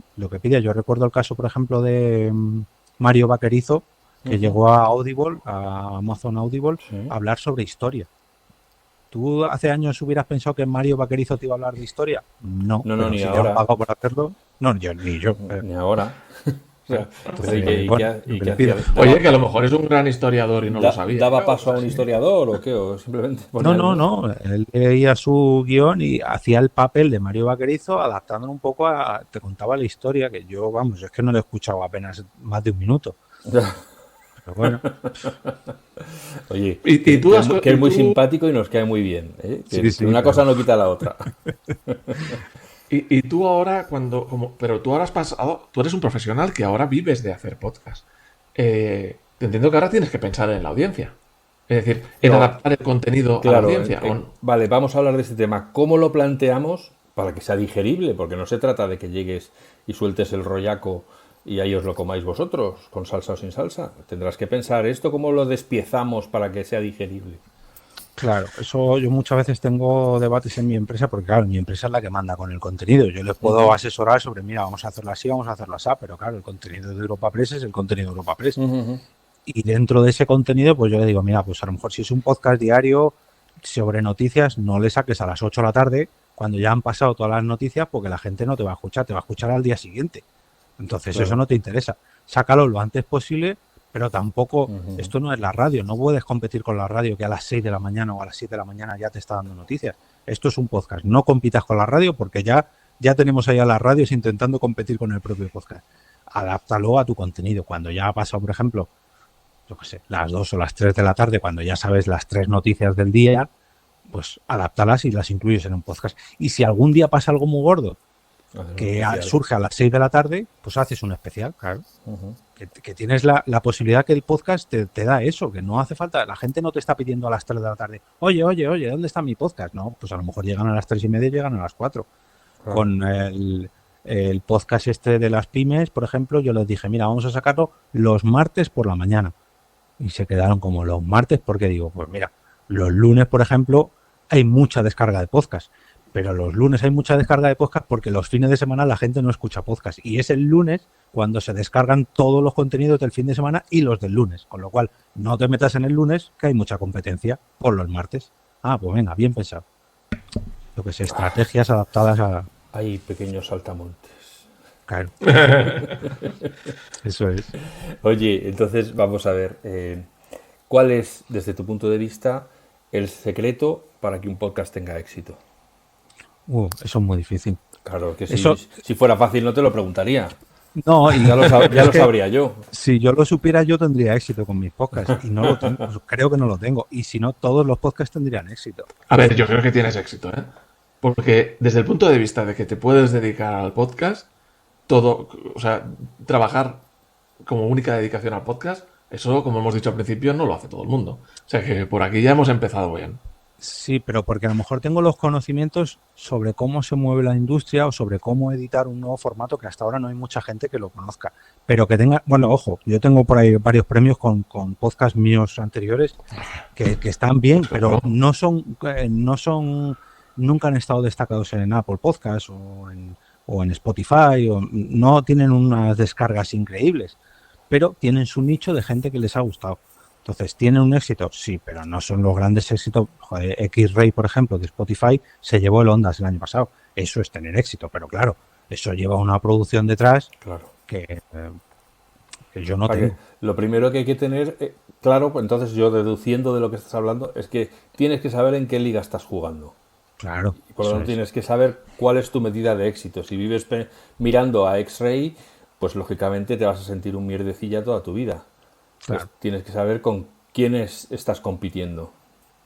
pides. Yo recuerdo el caso, por ejemplo, de Mario Vaquerizo, que llegó a Audible, a Amazon Audible, a hablar sobre historia. ¿Tú hace años hubieras pensado que Mario Vaquerizo te iba a hablar de historia? No, ni si ahora. te han pagado por hacerlo, no, ni yo. Ni ahora. Oye, que a lo mejor es un gran historiador y no lo sabía. ¿Daba paso a un historiador o qué? ¿O simplemente No. Él leía su guión y hacía el papel de Mario Vaquerizo adaptándolo un poco te contaba la historia, que yo, vamos, es que no lo he escuchado apenas más de un minuto. Pero bueno. Oye, y tú que es muy simpático y nos cae muy bien. Que una cosa no quita la otra. Y tú ahora, pero tú ahora has pasado, tú eres un profesional que ahora vives de hacer podcast. Te entiendo que ahora tienes que pensar en la audiencia. Es decir, en adaptar el contenido a la audiencia. Vale, vamos a hablar de este tema. ¿Cómo lo planteamos para que sea digerible? Porque no se trata de que llegues y sueltes el rollaco y ahí os lo comáis vosotros, con salsa o sin salsa. Tendrás que pensar esto, ¿cómo lo despiezamos para que sea digerible? Claro, eso yo muchas veces tengo debates en mi empresa porque, claro, mi empresa es la que manda con el contenido. Yo les puedo asesorar sobre, mira, vamos a hacerlo así, vamos a hacerlo así, pero claro, el contenido de Europa Press es el contenido de Europa Press. Y dentro de ese contenido, pues yo le digo, mira, pues a lo mejor si es un podcast diario sobre noticias, no le saques a las 8 de la tarde cuando ya han pasado todas las noticias porque la gente no te va a escuchar, te va a escuchar al día siguiente. Entonces eso no te interesa. Sácalo lo antes posible. Pero tampoco, esto no es la radio, no puedes competir con la radio que a las 6 de la mañana o a las 7 de la mañana ya te está dando noticias. Esto es un podcast, no compitas con la radio porque ya tenemos ahí a las radios intentando competir con el propio podcast. Adáptalo a tu contenido. Cuando ya ha pasado, por ejemplo, yo qué sé, las 2 o las 3 de la tarde, cuando ya sabes las 3 noticias del día, pues adáptalas y las incluyes en un podcast. Y si algún día pasa algo muy gordo, que surge a las 6 de la tarde, pues haces un especial, claro. Que tienes la posibilidad que el podcast te da eso, que no hace falta, la gente no te está pidiendo a las 3 de la tarde, oye, ¿dónde está mi podcast? No, pues a lo mejor llegan a las 3:30 y llegan a las 4. Con el podcast este de las pymes, por ejemplo, yo les dije, mira, vamos a sacarlo los martes por la mañana. Y se quedaron como los martes, porque digo, pues mira, los lunes, por ejemplo, hay mucha descarga de podcast. Pero los lunes hay mucha descarga de podcast porque los fines de semana la gente no escucha podcast. Y es el lunes cuando se descargan todos los contenidos del fin de semana y los del lunes. Con lo cual, no te metas en el lunes, que hay mucha competencia por los martes. Pues venga, bien pensado. Lo que sé, estrategias adaptadas a... Hay pequeños saltamontes. Claro. Eso es. Oye, entonces vamos a ver. ¿Cuál es, desde tu punto de vista, el secreto para que un podcast tenga éxito? Eso es muy difícil. Claro, que si fuera fácil no te lo preguntaría. No, y Ya es lo que sabría yo. si yo lo supiera, yo tendría éxito con mis podcasts. Y no lo tengo, creo que no lo tengo. Y si no, todos los podcasts tendrían éxito. A ver, yo creo que tienes éxito, ¿eh? Porque desde el punto de vista de que te puedes dedicar al podcast, todo, o sea, trabajar como única dedicación al podcast, eso, como hemos dicho al principio, no lo hace todo el mundo. O sea que por aquí ya hemos empezado bien. Sí, pero porque a lo mejor tengo los conocimientos sobre cómo se mueve la industria o sobre cómo editar un nuevo formato que hasta ahora no hay mucha gente que lo conozca. Pero que tenga, bueno, ojo, yo tengo por ahí varios premios con podcasts míos anteriores que están bien, pero Claro. nunca han estado destacados en Apple Podcasts o en Spotify, o no tienen unas descargas increíbles, pero tienen su nicho de gente que les ha gustado. Entonces, ¿tienen un éxito? Sí, pero no son los grandes éxitos. Joder, X-Ray, por ejemplo, de Spotify, se llevó el Ondas el año pasado. Eso es tener éxito, pero claro, eso lleva una producción detrás Claro. que yo no Para que tengo. lo primero que hay que tener claro, pues entonces yo deduciendo de lo que estás hablando, es que tienes que saber en qué liga estás jugando. Claro, Y por lo eso tanto es. tienes que saber cuál es tu medida de éxito. Si vives mirando a X-Ray, pues lógicamente te vas a sentir un mierdecilla toda tu vida. Entonces Claro, tienes que saber con quiénes estás compitiendo.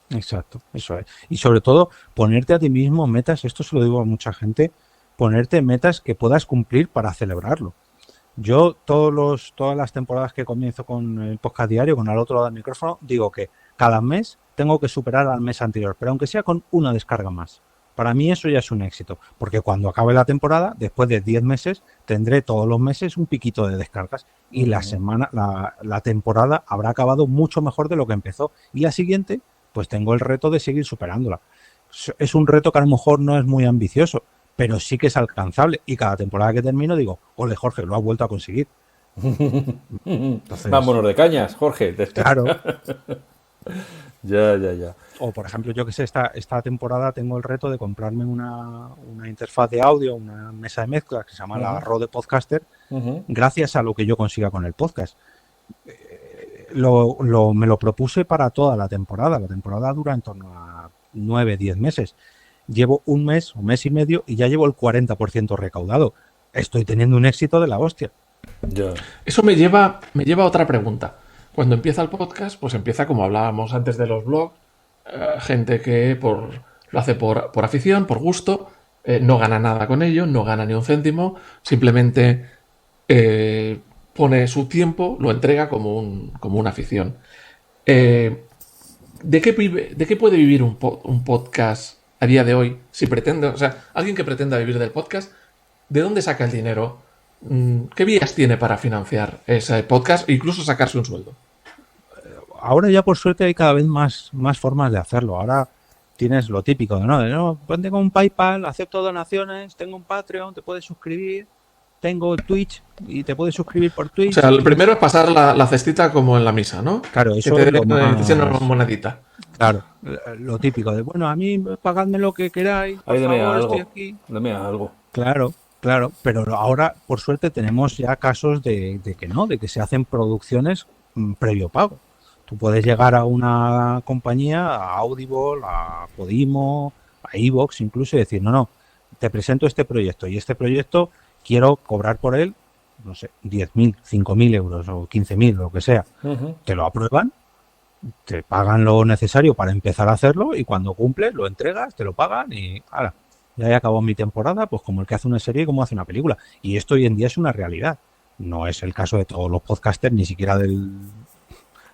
exacto, eso es. Y sobre todo, ponerte a ti mismo metas, esto se lo digo a mucha gente, ponerte metas que puedas cumplir para celebrarlo. Yo todas las temporadas que comienzo con el podcast diario, con al otro lado del micrófono, digo que cada mes tengo que superar al mes anterior, pero aunque sea con una descarga más. Para mí eso ya es un éxito, porque cuando acabe la temporada, después de 10 meses, tendré todos los meses un piquito de descargas y la temporada habrá acabado mucho mejor de lo que empezó. Y la siguiente, pues tengo el reto de seguir superándola. Es un reto que a lo mejor no es muy ambicioso, pero sí que es alcanzable. Y cada temporada que termino digo, ole Jorge, lo has vuelto a conseguir. Entonces, Vámonos de cañas, Jorge. claro. Ya, ya, ya. O por ejemplo, yo que sé, esta temporada tengo el reto de comprarme una interfaz de audio, una mesa de mezcla que se llama la Rode Podcaster, Ujú. gracias a lo que yo consiga con el podcast. Me lo propuse para toda la temporada. La temporada dura en torno a 9, 10 meses. Llevo un mes y medio y ya llevo el 40% recaudado. Estoy teniendo un éxito de la hostia. Ya. Eso me lleva a otra pregunta. Cuando empieza el podcast, pues empieza como hablábamos antes de los blogs, gente que lo hace por afición, por gusto, no gana nada con ello, no gana ni un céntimo, simplemente eh, pone su tiempo, lo entrega como una afición. Eh, ¿De qué puede vivir un podcast a día de hoy? Si pretende, o sea, alguien que pretenda vivir del podcast, ¿de dónde saca el dinero? ¿Qué vías tiene para financiar ese podcast e incluso sacarse un sueldo? Ahora ya por suerte hay cada vez más formas de hacerlo. Ahora tienes lo típico, ¿no? Pues tengo un PayPal, acepto donaciones, tengo un Patreon, te puedes suscribir, tengo Twitch y te puedes suscribir por O Twitch. sea, el primero es pasar la cestita como en la misa, ¿no? Claro, Que eso te es lo den una más... monedita. Claro, lo típico de, bueno, a mí pagadme lo que queráis, por Ahí dame favor, estoy algo. aquí. Dame algo. Claro, claro, pero ahora, por suerte, tenemos ya casos de que no, de que se hacen producciones previo pago. Tú puedes llegar a una compañía, a Audible, a Podimo, a Evox incluso, y decir, no, te presento este proyecto quiero cobrar por él, no sé, 10.000, 5.000 euros o 15.000, lo que sea. Ujú. Te lo aprueban, te pagan lo necesario para empezar a hacerlo y cuando cumples lo entregas, te lo pagan y ¡hala! Ya he acabado mi temporada, pues como el que hace una serie y como hace una película. Y esto hoy en día es una realidad. No es el caso de todos los podcasters, ni siquiera del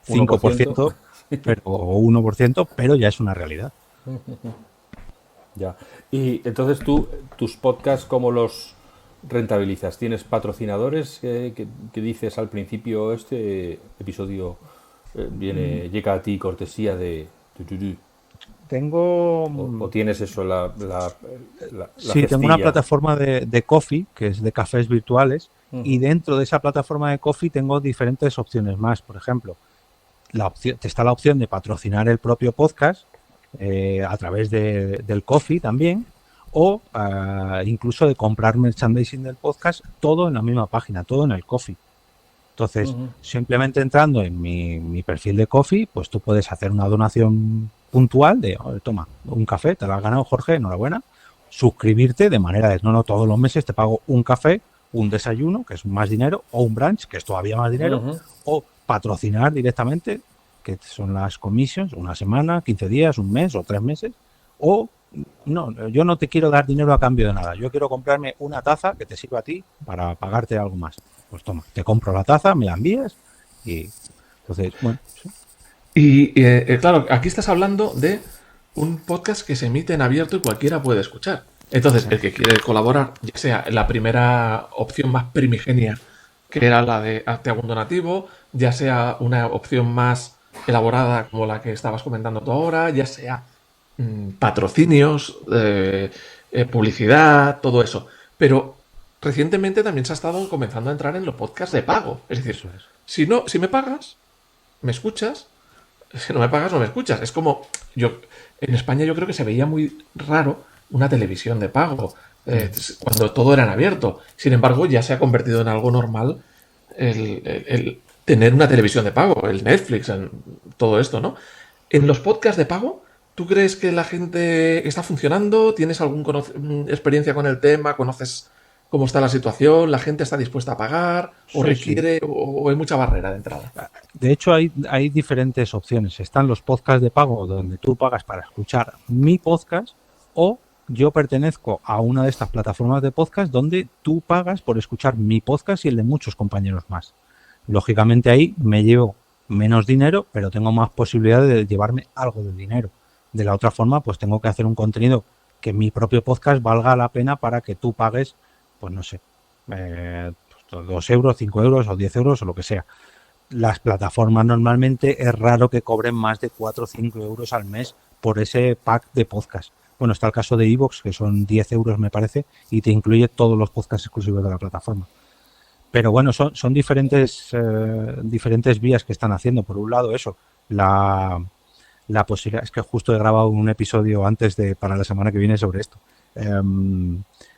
1%. 5%, o 1%, pero ya es una realidad. Ya. Y entonces tus podcasts, ¿cómo los rentabilizas? ¿Tienes patrocinadores que dices al principio, este episodio llega a ti cortesía de... Tengo, O tienes eso, la sí, tengo una cestilla? plataforma de Coffee, que es de cafés virtuales, y dentro de esa plataforma de Coffee tengo diferentes opciones más. Por ejemplo, está la opción de patrocinar el propio podcast a través del Coffee también, o incluso de comprar merchandising del podcast, todo en la misma página, todo en el Coffee. Entonces, simplemente entrando en mi perfil de Coffee, pues tú puedes hacer una donación puntual de, "Oye, toma, un café, te lo has ganado, Jorge, enhorabuena. Suscribirte de manera de, no, todos los meses te pago un café un desayuno, que es más dinero, o un brunch, que es todavía más dinero, o patrocinar directamente, que son las commissions, una semana, 15 días, un mes o 3 meses, o no, yo no te quiero dar dinero a cambio de nada, yo quiero comprarme una taza que te sirva a ti para pagarte algo más. Pues toma, te compro la taza, me la envías y entonces, bueno. Sí. Y claro, aquí estás hablando de un podcast que se emite en abierto y cualquiera puede escuchar. Entonces, el que quiere colaborar, ya sea la primera opción más primigenia, que era la de hazte algún donativo, ya sea una opción más elaborada como la que estabas comentando tú ahora, ya sea patrocinios, publicidad, todo eso. Pero recientemente también se ha estado comenzando a entrar en los podcasts de pago. Es decir, Eso es. si me pagas, me escuchas. Si no me pagas, no me escuchas. Es como, en España yo creo que se veía muy raro una televisión de pago, cuando todo era en abierto. Sin embargo, ya se ha convertido en algo normal el tener una televisión de pago, el Netflix, en todo esto, ¿no? En los podcasts de pago, ¿tú crees que la gente está funcionando? ¿Tienes alguna experiencia con el tema? ¿Conoces cómo está la situación? ¿La gente está dispuesta a pagar? ¿O Sí, requiere, sí. o hay mucha barrera de entrada? De hecho, hay diferentes opciones. Están los podcasts de pago donde tú pagas para escuchar mi podcast, o yo pertenezco a una de estas plataformas de podcast donde tú pagas por escuchar mi podcast y el de muchos compañeros más. Lógicamente ahí me llevo menos dinero, pero tengo más posibilidad de llevarme algo de dinero. De la otra forma, pues tengo que hacer un contenido que mi propio podcast valga la pena para que tú pagues, pues no sé, 2 euros, 5 euros o 10 euros o lo que sea. Las plataformas normalmente es raro que cobren más de 4 o 5 euros al mes por ese pack de podcast. Bueno, está el caso de iVoox, que son 10 euros me parece, y te incluye todos los podcasts exclusivos de la plataforma. Pero bueno, son diferentes vías que están haciendo. Por un lado, eso, la posibilidad, es que justo he grabado un episodio para la semana que viene sobre esto.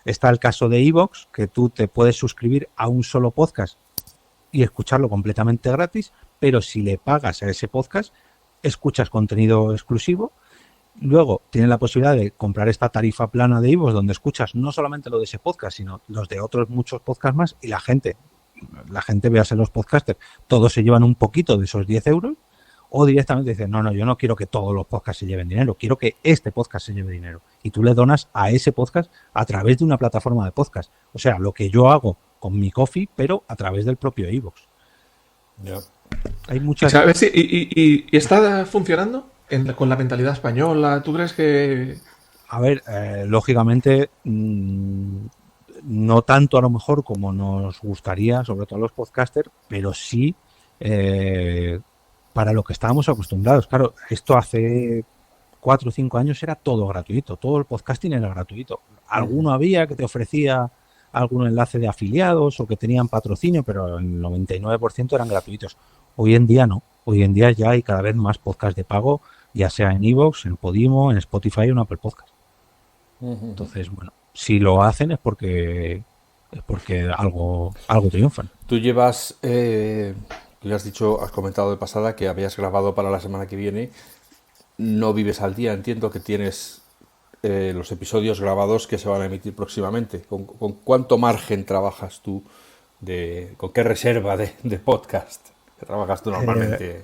Está el caso de iVoox, que tú te puedes suscribir a un solo podcast y escucharlo completamente gratis, pero si le pagas a ese podcast, escuchas contenido exclusivo. Luego tienes la posibilidad de comprar esta tarifa plana de iVoox donde escuchas no solamente lo de ese podcast, sino los de otros muchos podcasts más, y la gente, véase los podcasters, todos se llevan un poquito de esos 10 euros, o directamente dicen, no, yo no quiero que todos los podcasts se lleven dinero, quiero que este podcast se lleve dinero. Y tú le donas a ese podcast a través de una plataforma de podcast. O sea, lo que yo hago con mi Ko-fi, pero a través del propio iVoox. Yeah. Hay muchas... ¿Sabes? ¿Y está funcionando con la mentalidad española? ¿Tú crees que...? A ver, lógicamente, no tanto a lo mejor como nos gustaría, sobre todo a los podcasters, pero sí para lo que estábamos acostumbrados. Claro, esto hace 4 o 5 años era todo gratuito, todo el podcasting era gratuito. Alguno había que te ofrecía algún enlace de afiliados o que tenían patrocinio, pero el 99% eran gratuitos. Hoy en día no, hoy en día ya hay cada vez más podcasts de pago, ya sea en iVoox, en Podimo, en Spotify o en Apple Podcast. Entonces, bueno, si lo hacen es porque algo triunfan. Tú llevas, ya has comentado de pasada que habías grabado para la semana que viene. No vives al día, entiendo que tienes los episodios grabados que se van a emitir próximamente. ¿Con cuánto margen trabajas tú? ¿Con qué reserva de podcast que trabajas tú normalmente?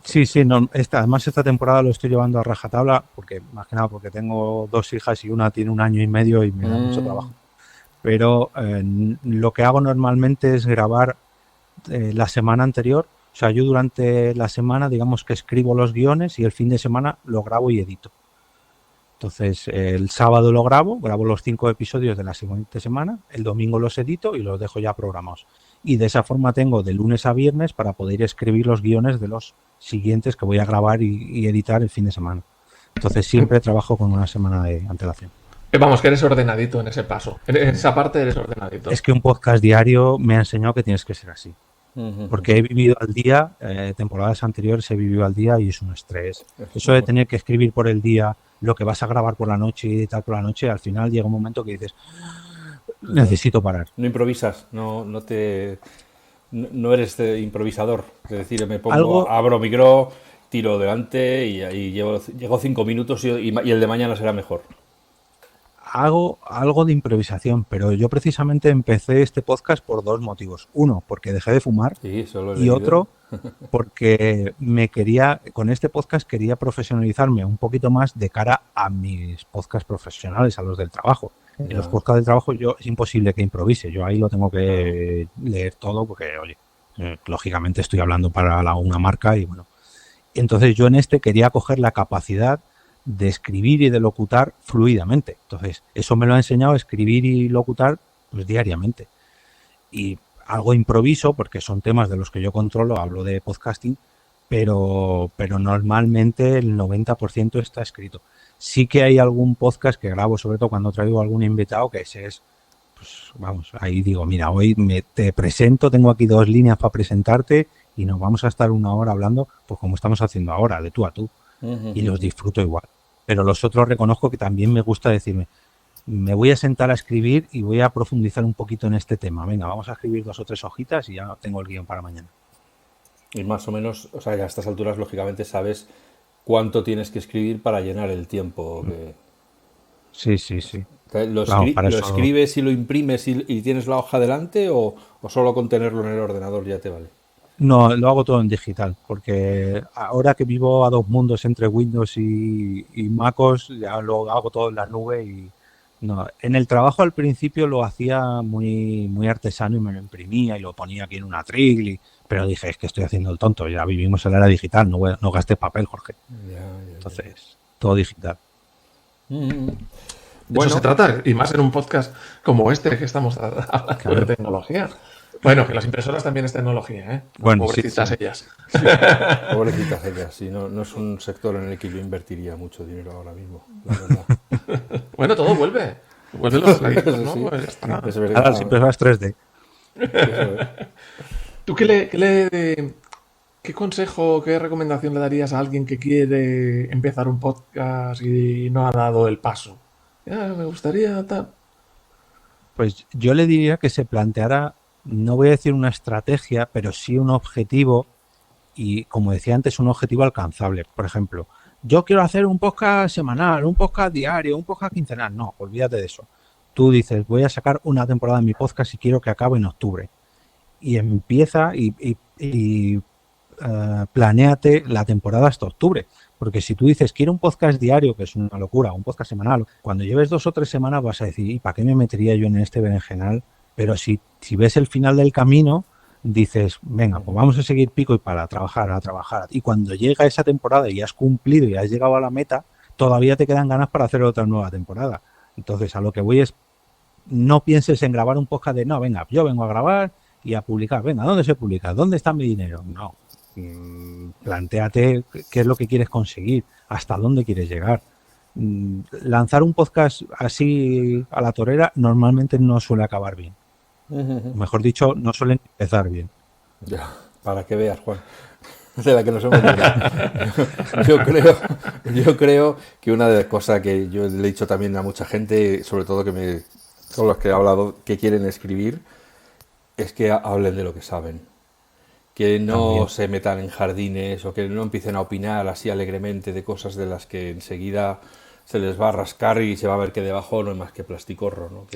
Sí, no, además esta temporada lo estoy llevando a rajatabla, porque más que nada porque tengo 2 hijas y una tiene 1 año y medio y me da mucho trabajo. Pero lo que hago normalmente es grabar la semana anterior. O sea, yo durante la semana, digamos que escribo los guiones y el fin de semana lo grabo y edito. Entonces, el sábado lo grabo los 5 episodios de la siguiente semana, el domingo los edito y los dejo ya programados. Y de esa forma tengo de lunes a viernes para poder escribir los guiones de los siguientes que voy a grabar y editar el fin de semana. Entonces, siempre trabajo con una semana de antelación. Vamos, que eres ordenadito en ese paso. En esa parte eres ordenadito. Es que un podcast diario me ha enseñado que tienes que ser así. Porque he vivido al día, temporadas anteriores he vivido al día y es un estrés. Eso de tener que escribir por el día lo que vas a grabar por la noche y editar por la noche, al final llega un momento que dices, necesito parar. No improvisas, no eres improvisador. Es decir, me pongo, abro micro, tiro delante y llego 5 minutos y el de mañana será mejor. hago algo de improvisación, pero yo precisamente empecé este podcast por dos motivos. Uno, porque dejé de fumar, Sí, eso lo he y leído. otro, porque con este podcast quería profesionalizarme un poquito más de cara a mis podcasts profesionales, a los del trabajo. En los Ya. podcasts del trabajo es imposible que improvise, yo ahí lo tengo que leer todo porque, oye, lógicamente estoy hablando para una marca y bueno. Entonces yo en este quería coger la capacidad de escribir y de locutar fluidamente. Entonces eso me lo ha enseñado a escribir y locutar pues diariamente. Y algo improviso, porque son temas de los que yo controlo, hablo de podcasting, pero normalmente el 90% está escrito. Sí que hay algún podcast que grabo, sobre todo cuando traigo algún invitado, que ese es, pues vamos, ahí digo, mira, hoy te presento, tengo aquí 2 líneas para presentarte y nos vamos a estar 1 hora hablando, pues como estamos haciendo ahora, de tú a tú, y los disfruto igual. Pero los otros reconozco que también me gusta decirme, me voy a sentar a escribir y voy a profundizar un poquito en este tema. Venga, vamos a escribir 2 o 3 hojitas y ya tengo el guión para mañana. Y más o menos, o sea, que a estas alturas, lógicamente, sabes cuánto tienes que escribir para llenar el tiempo. Sí, sí, sí. Vamos, para ¿Lo eso. escribes y lo imprimes y tienes la hoja delante o solo con tenerlo en el ordenador ya te vale? No, lo hago todo en digital, porque ahora que vivo a 2 mundos entre Windows y MacOS, ya lo hago todo en la nube y no. En el trabajo al principio lo hacía muy, muy artesano y me lo imprimía y lo ponía aquí en una tril, pero dije, es que estoy haciendo el tonto, ya vivimos en la era digital, no gastes papel, Jorge. Ya, ya, ya. Entonces, todo digital. Mm. De eso se Bueno, trata, y más en un podcast como este que estamos hablando Claro. de tecnología. Bueno, que las impresoras también es tecnología, ¿eh? Bueno, sí, Pobrecitas sí. ellas. pobrecitas ellas, sí, no es un sector en el que yo invertiría mucho dinero ahora mismo, la verdad. Bueno, todo vuelve. Vuelven los tecladitos, ¿no? Sí, Pues ya está. es Ahora verdad. las impresoras 3D. Eso es. ¿Tú qué consejo, qué recomendación le darías a alguien que quiere empezar un podcast y no ha dado el paso? Ya, me gustaría tal. Pues yo le diría que se planteara, no voy a decir una estrategia, pero sí un objetivo y, como decía antes, un objetivo alcanzable. Por ejemplo, yo quiero hacer un podcast semanal, un podcast diario, un podcast quincenal. No, olvídate de eso. Tú dices, voy a sacar una temporada de mi podcast y quiero que acabe en octubre. Y empieza y planéate la temporada hasta octubre. Porque si tú dices, quiero un podcast diario, que es una locura, un podcast semanal, cuando lleves 2 o 3 semanas vas a decir, ¿y para qué me metería yo en este berenjenal? Pero si ves el final del camino, dices, venga, pues vamos a seguir pico y para trabajar, a trabajar. Y cuando llega esa temporada y has cumplido y has llegado a la meta, todavía te quedan ganas para hacer otra nueva temporada. Entonces, a lo que voy es, no pienses en grabar un podcast de, no, venga, yo vengo a grabar y a publicar. Venga, ¿dónde se publica? ¿Dónde está mi dinero? No. Plantéate qué es lo que quieres conseguir, hasta dónde quieres llegar. Lanzar un podcast así a la torera normalmente no suele acabar bien. Mejor dicho, no suelen empezar bien. Ya, para que veas, Juan, de la que nos hemos mirado. Yo creo que una de las cosas que yo le he dicho también a mucha gente, sobre todo con los que he hablado, que quieren escribir, es que hablen de lo que saben. Que no También. se metan en jardines o que no empiecen a opinar así alegremente de cosas de las que enseguida se les va a rascar y se va a ver que debajo no hay más que plasticorro, ¿no?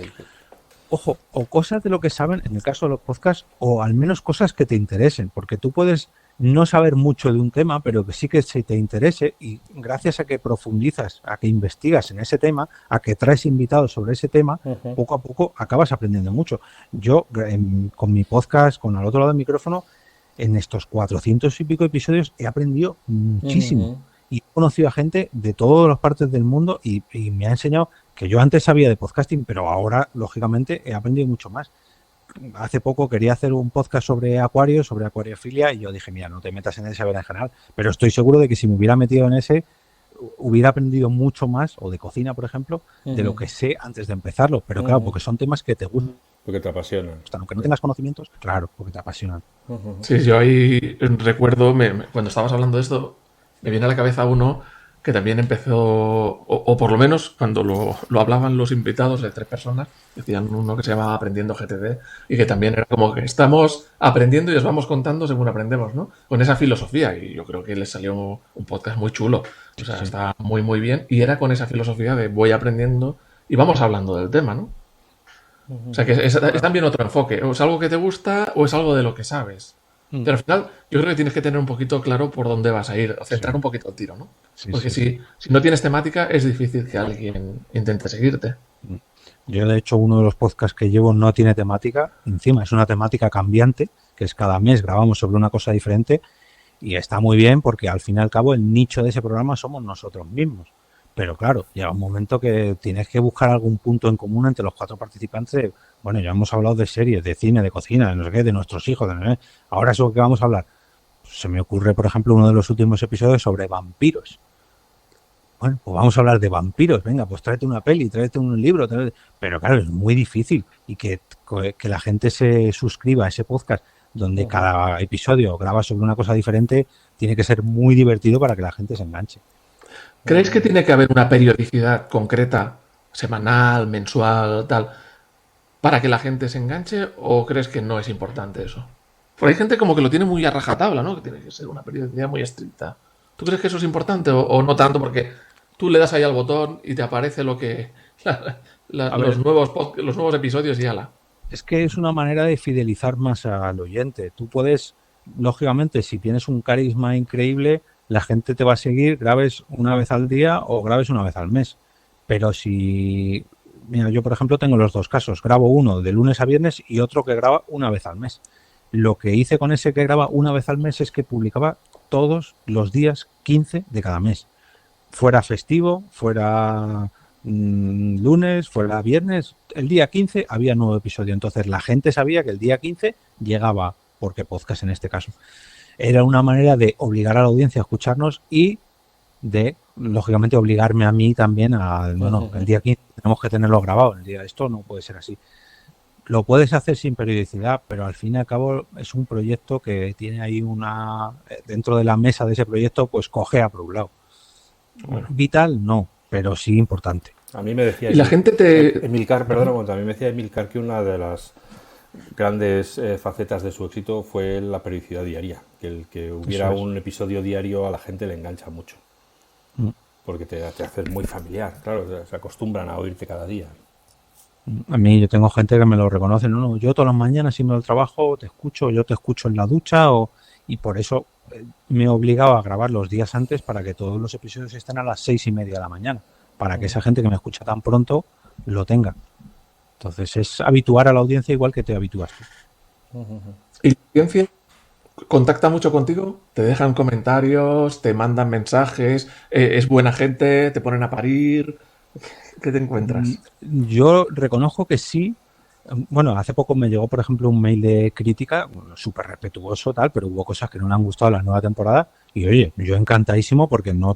Ojo, o cosas de lo que saben, en el caso de los podcasts, o al menos cosas que te interesen, porque tú puedes no saber mucho de un tema, pero que sí que se te interese y gracias a que profundizas, a que investigas en ese tema, a que traes invitados sobre ese tema, poco a poco acabas aprendiendo mucho. Yo, con mi podcast, con Al Otro Lado del Micrófono, en estos 400 y pico episodios he aprendido muchísimo. Y he conocido a gente de todas las partes del mundo y me ha enseñado que yo antes sabía de podcasting, pero ahora, lógicamente, he aprendido mucho más. Hace poco quería hacer un podcast sobre acuarios, sobre acuariofilia, y yo dije, mira, no te metas en ese berenjenal, pero estoy seguro de que si me hubiera metido en ese, hubiera aprendido mucho más, o de cocina, por ejemplo, de lo que sé antes de empezarlo. Pero claro, porque son temas que te gustan, Porque te apasionan. aunque no tengas conocimientos, claro, porque te apasionan. Sí, yo ahí recuerdo, cuando estabas hablando de esto, me viene a la cabeza uno que también empezó, o por lo menos cuando lo hablaban los invitados de 3 personas, decían uno que se llamaba Aprendiendo GTD y que también era como que estamos aprendiendo y os vamos contando según aprendemos, ¿no? Con esa filosofía y yo creo que les salió un podcast muy chulo, o sea, está muy muy bien y era con esa filosofía de voy aprendiendo y vamos hablando del tema, ¿no? O sea, que es también otro enfoque. O es algo que te gusta o es algo de lo que sabes. Pero al final, yo creo que tienes que tener un poquito claro por dónde vas a ir, o centrar un poquito el tiro, ¿no? Porque si no tienes temática, es difícil que alguien intente seguirte. Yo, de hecho, uno de los podcasts que llevo no tiene temática. Encima, es una temática cambiante, que es cada mes grabamos sobre una cosa diferente. Y está muy bien porque, al fin y al cabo, el nicho de ese programa somos nosotros mismos. Pero claro, llega un momento que tienes que buscar algún punto en común entre los 4 participantes. Bueno, ya hemos hablado de series, de cine, de cocina, de no sé qué, de nuestros hijos. De no sé. Ahora es lo que vamos a hablar. Se me ocurre, por ejemplo, uno de los últimos episodios sobre vampiros. Bueno, pues vamos a hablar de vampiros. Venga, pues tráete una peli, tráete un libro. Pero claro, es muy difícil. Y que la gente se suscriba a ese podcast donde cada episodio graba sobre una cosa diferente, tiene que ser muy divertido para que la gente se enganche. ¿Creéis que tiene que haber una periodicidad concreta, semanal, mensual, tal, para que la gente se enganche, o crees que no es importante eso? Porque hay gente como que lo tiene muy a rajatabla, ¿no? Que tiene que ser una periodicidad muy estricta. ¿Tú crees que eso es importante o no tanto? Porque tú le das ahí al botón y te aparece lo que los nuevos episodios y ala. Es que es una manera de fidelizar más al oyente. Tú puedes, lógicamente, si tienes un carisma increíble, la gente te va a seguir, grabes una vez al día o grabes una vez al mes. Pero si, mira, yo por ejemplo tengo los dos casos, grabo uno de lunes a viernes y otro que graba una vez al mes. Lo que hice con ese que graba una vez al mes es que publicaba todos los días 15 de cada mes. Fuera festivo, fuera lunes, fuera viernes, el día 15 había nuevo episodio. Entonces la gente sabía que el día 15 llegaba, porque podcast en este caso. Era una manera de obligar a la audiencia a escucharnos y de, lógicamente, obligarme a mí también a, no, el día 15 tenemos que tenerlo grabado, el día esto no puede ser así. Lo puedes hacer sin periodicidad, pero al fin y al cabo es un proyecto que tiene ahí dentro de la mesa de ese proyecto, pues cojea por un lado. Bueno. Vital no, pero sí importante. A mí me decía Emilcar, a mí me decía Emilcar que una de las grandes facetas de su éxito fue la periodicidad diaria, que el que hubiera un episodio diario a la gente le engancha mucho, porque te hace muy familiar, claro, se acostumbran a oírte cada día. A mí, yo tengo gente que me lo reconoce, no, yo todas las mañanas si me lo trabajo te escucho, yo te escucho en la ducha y por eso me he obligado a grabar los días antes para que todos los episodios estén a las 6:30 de la mañana, para que esa gente que me escucha tan pronto lo tenga. Entonces es habituar a la audiencia igual que te habitúas tú. ¿Y la audiencia contacta mucho contigo? ¿Te dejan comentarios? ¿Te mandan mensajes? ¿Es buena gente? ¿Te ponen a parir? ¿Qué te encuentras? Yo reconozco que sí. Bueno, hace poco me llegó, por ejemplo, un mail de crítica, súper respetuoso, tal, pero hubo cosas que no le han gustado a la nueva temporada. Y oye, yo encantadísimo porque no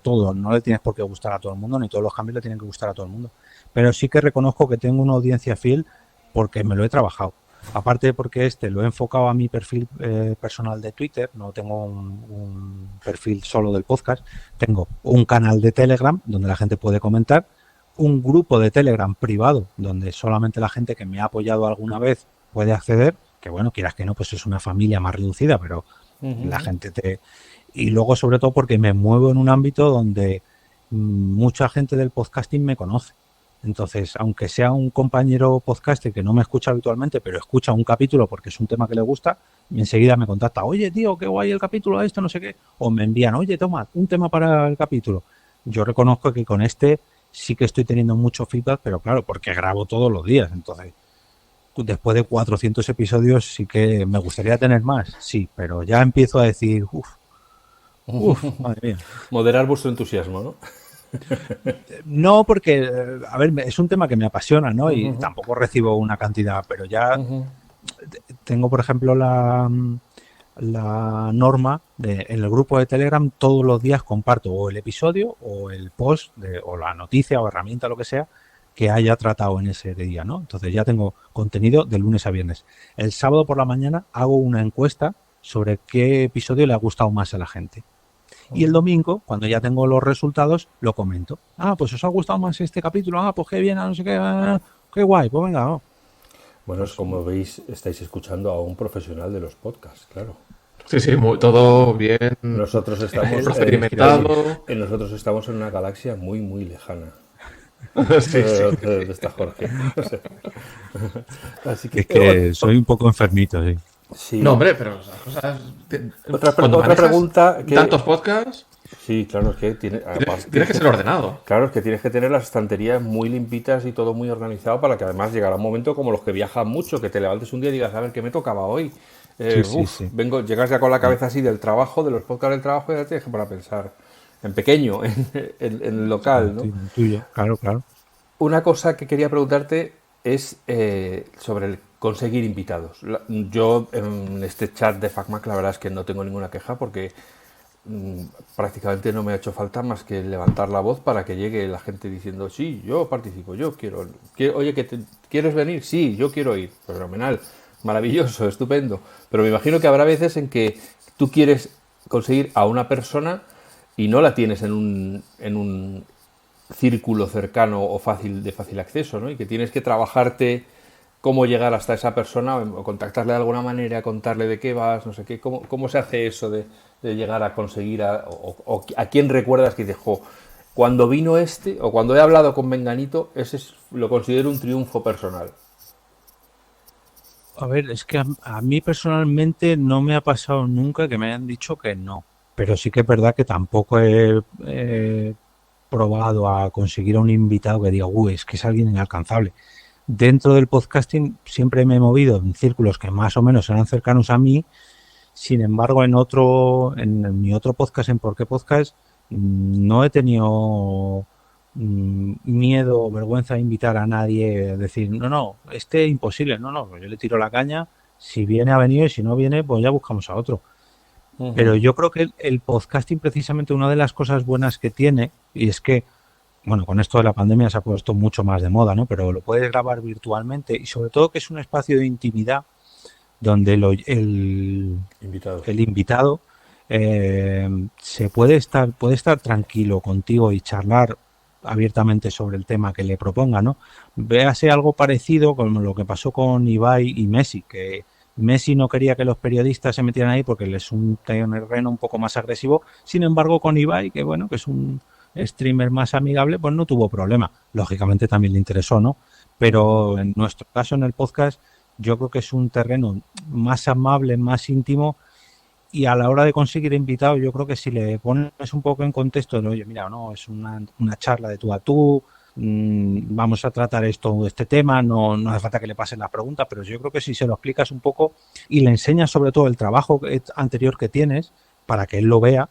le tienes por qué gustar a todo el mundo, ni todos los cambios le tienen que gustar a todo el mundo. Pero sí que reconozco que tengo una audiencia fiel porque me lo he trabajado. Aparte porque lo he enfocado a mi perfil personal de Twitter, no tengo un perfil solo del podcast, tengo un canal de Telegram donde la gente puede comentar, un grupo de Telegram privado donde solamente la gente que me ha apoyado alguna vez puede acceder, que bueno, quieras que no, pues es una familia más reducida, pero la gente Y luego sobre todo porque me muevo en un ámbito donde mucha gente del podcasting me conoce. Entonces, aunque sea un compañero podcaster que no me escucha habitualmente, pero escucha un capítulo porque es un tema que le gusta, enseguida me contacta, oye tío, qué guay el capítulo esto, no sé qué, o me envían, oye, toma, un tema para el capítulo. Yo reconozco que con sí que estoy teniendo mucho feedback, pero claro, porque grabo todos los días. Entonces, después de 400 episodios sí que me gustaría tener más, sí, pero ya empiezo a decir, madre mía. Moderar vuestro entusiasmo, ¿no? No, porque, a ver, es un tema que me apasiona, ¿no? Y tampoco recibo una cantidad, pero ya tengo, por ejemplo, la norma en el grupo de Telegram todos los días comparto o el episodio o el post o la noticia o herramienta, lo que sea, que haya tratado en ese día, ¿no? Entonces ya tengo contenido de lunes a viernes. El sábado por la mañana hago una encuesta sobre qué episodio le ha gustado más a la gente. Y el domingo, cuando ya tengo los resultados, lo comento. Ah, pues os ha gustado más este capítulo. Ah, pues qué bien, no sé qué. Qué guay, pues venga, no. Bueno, como veis, estáis escuchando a un profesional de los podcasts, claro. Sí, todo bien. Nosotros estamos experimentado. Nosotros estamos en una galaxia muy, muy lejana. Sí, sí. ¿Dónde está Jorge? O sea, así Es que, que soy un poco enfermito, sí. No, sí. hombre, pero esas cosas. Otra Cuando otra manejas pregunta tantos que, podcasts, sí, claro, es que tiene, además tienes que ser ordenado. claro, es que tienes que tener las estanterías muy limpitas y todo muy organizado para que además llegará un momento como los que viajan mucho, que te levantes un día y digas, a ver, ¿qué me tocaba hoy? Sí, sí, sí. Llegas ya con la cabeza así del trabajo, de los podcasts del trabajo y ya tienes que para pensar en pequeño, en el local, ¿no? Tuyo, claro, claro. Una cosa que quería preguntarte es sobre el conseguir invitados. Yo en este chat de FacMac la verdad es que no tengo ninguna queja porque mm, prácticamente no me ha hecho falta más que levantar la voz para que llegue la gente diciendo, sí, yo participo, yo quiero, oye, ¿quieres venir? Sí, yo quiero ir. Fenomenal, maravilloso, estupendo. Pero me imagino que habrá veces en que tú quieres conseguir a una persona y no la tienes en un círculo cercano o fácil de fácil acceso, ¿no? Y que tienes que trabajarte cómo llegar hasta esa persona o contactarle de alguna manera, contarle de qué vas, no sé qué, cómo se hace eso de llegar a conseguir o a quién recuerdas que dijo, cuando vino este o cuando he hablado con Menganito, lo considero un triunfo personal. A ver, es que a mí personalmente no me ha pasado nunca que me hayan dicho que no. Pero sí que es verdad que tampoco he probado a conseguir a un invitado que diga, uy, es que es alguien inalcanzable. Dentro del podcasting siempre me he movido en círculos que más o menos eran cercanos a mí. Sin embargo, en mi otro podcast, en Por qué Podcast, no he tenido miedo o vergüenza de invitar a nadie a decir, no, no, este imposible, no, no, yo le tiro la caña, si viene ha venido y si no viene, pues ya buscamos a otro. Pero Ujú. yo creo que el podcasting precisamente una de las cosas buenas que tiene, y es que, bueno, con esto de la pandemia se ha puesto mucho más de moda, ¿no? Pero lo puedes grabar virtualmente y sobre todo que es un espacio de intimidad donde Invitados. el invitado puede estar tranquilo contigo y charlar abiertamente sobre el tema que le proponga, ¿no? Véase algo parecido con lo que pasó con Ibai y Messi, que Messi no quería que los periodistas se metieran ahí porque es un terreno un poco más agresivo. Sin embargo, con Ibai, que bueno, que es un streamer más amigable, pues no tuvo problema. Lógicamente también le interesó, ¿no? Ujú. Pero en nuestro caso, en el podcast, yo creo que es un terreno más amable, más íntimo y a la hora de conseguir invitados, yo creo que si le pones un poco en contexto, de, oye, mira, no, es una charla de tú a tú, vamos a tratar este tema, no hace falta que le pasen las preguntas, pero yo creo que si se lo explicas un poco y le enseñas sobre todo el trabajo anterior que tienes para que él lo vea,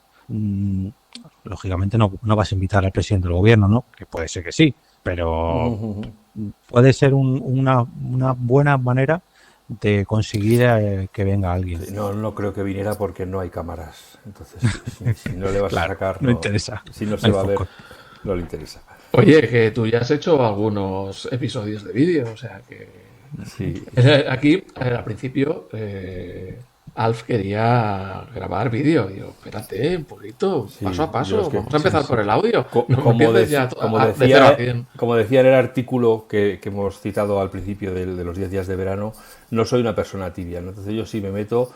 lógicamente no vas a invitar al presidente del gobierno, ¿no? Que puede ser que sí, pero Ujú. puede ser una buena manera de conseguir que venga alguien. Sí, no, no creo que viniera porque no hay cámaras. Entonces, si no le vas a Claro, sacar, no no, interesa, si no no se hay va a ver, foco. no le interesa. Oye, que tú ya has hecho algunos episodios de vídeo, o sea que. Sí, Aquí, al principio, Alf quería grabar vídeo. Digo, espérate un poquito, paso sí, a yo es paso, que, vamos a Sí, empezar sí. por el audio. No me como, empieces ya de 0 a decía, 100. como decía en el artículo que hemos citado al principio de los 10 días de verano, no soy una persona tibia, ¿no? Entonces yo sí me meto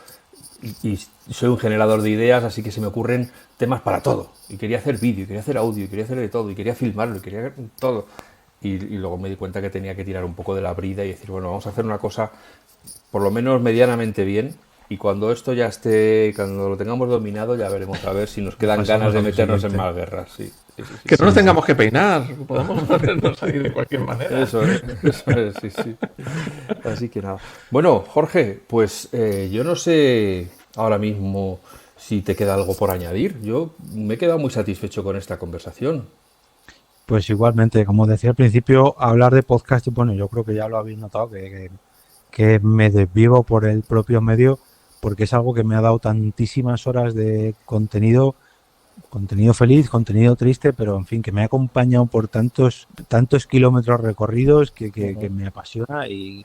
y soy un generador de ideas, así que se me ocurren temas para todo. Y quería hacer vídeo, y quería hacer audio, y quería hacer de todo, y quería filmarlo, y quería todo. Y luego me di cuenta que tenía que tirar un poco de la brida y decir, bueno, vamos a hacer una cosa por lo menos medianamente bien. Y cuando esto ya esté, cuando lo tengamos dominado, ya veremos a ver si nos quedan ganas Pasamos de a lo meternos en siguiente. más guerras. Sí, sí, sí, sí. Que no nos Sí, sí. tengamos que peinar, podemos ponernos ahí de cualquier manera. Eso es, sí, sí. Así que nada. Bueno, Jorge, pues yo no sé ahora mismo si te queda algo por añadir. Yo me he quedado muy satisfecho con esta conversación. Pues igualmente, como decía al principio, hablar de podcast, bueno, yo creo que ya lo habéis notado, que me desvivo por el propio medio, porque es algo que me ha dado tantísimas horas de contenido feliz, contenido triste, pero en fin, que me ha acompañado por tantos kilómetros recorridos que me apasiona y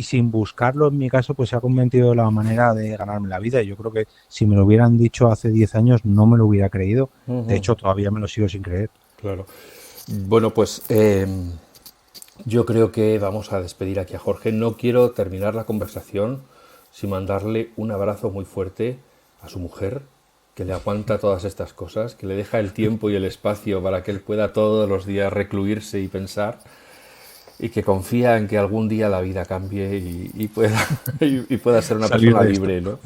sin buscarlo en mi caso, pues se ha convertido en la manera de ganarme la vida. Y yo creo que si me lo hubieran dicho hace 10 años no me lo hubiera creído. De hecho, todavía me lo sigo sin creer. Claro. Bueno, pues yo creo que vamos a despedir aquí a Jorge. No quiero terminar la conversación sin mandarle un abrazo muy fuerte a su mujer, que le aguanta todas estas cosas, que le deja el tiempo y el espacio para que él pueda todos los días recluirse y pensar, y que confía en que algún día la vida cambie y pueda, y pueda ser una Salir persona de esto. libre, ¿no?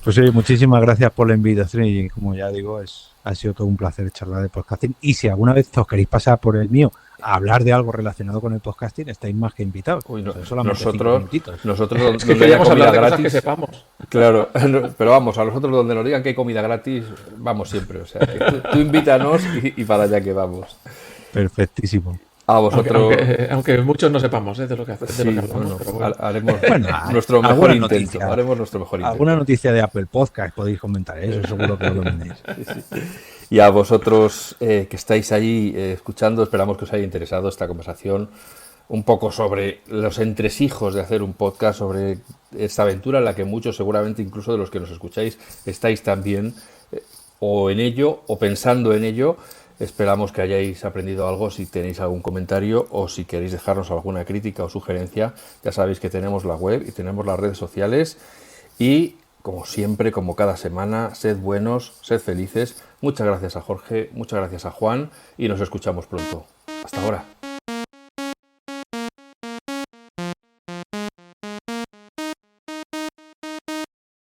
Pues sí, muchísimas gracias por la invitación y como ya digo, ha sido todo un placer charlar de podcasting. Y si alguna vez os queréis pasar por el mío a hablar de algo relacionado con el podcasting, estáis más que invitados. Uy, no, O sea, solamente 5 minutitos. nosotros Es que donde haya queríamos comida hablar de cosas que gratis, sepamos. claro, pero vamos, a nosotros donde nos digan que hay comida gratis, vamos siempre, o sea, que tú invítanos y para allá que vamos. Perfectísimo. A Aunque, vosotros, aunque muchos no sepamos de lo que, de sí, lo que hablamos. bueno, Pero bueno. haremos Bueno, nuestro mejor alguna intento, noticia. haremos nuestro mejor intento. Alguna noticia de Apple Podcast podéis comentar, eso seguro que lo tenéis. Y a vosotros que estáis ahí escuchando, esperamos que os haya interesado esta conversación un poco sobre los entresijos de hacer un podcast, sobre esta aventura en la que muchos, seguramente incluso de los que nos escucháis, estáis también o en ello o pensando en ello. Esperamos que hayáis aprendido algo. Si tenéis algún comentario o si queréis dejarnos alguna crítica o sugerencia, ya sabéis que tenemos la web y tenemos las redes sociales. Y como siempre, como cada semana, sed buenos, sed felices. Muchas gracias a Jorge, muchas gracias a Juan y nos escuchamos pronto. Hasta ahora.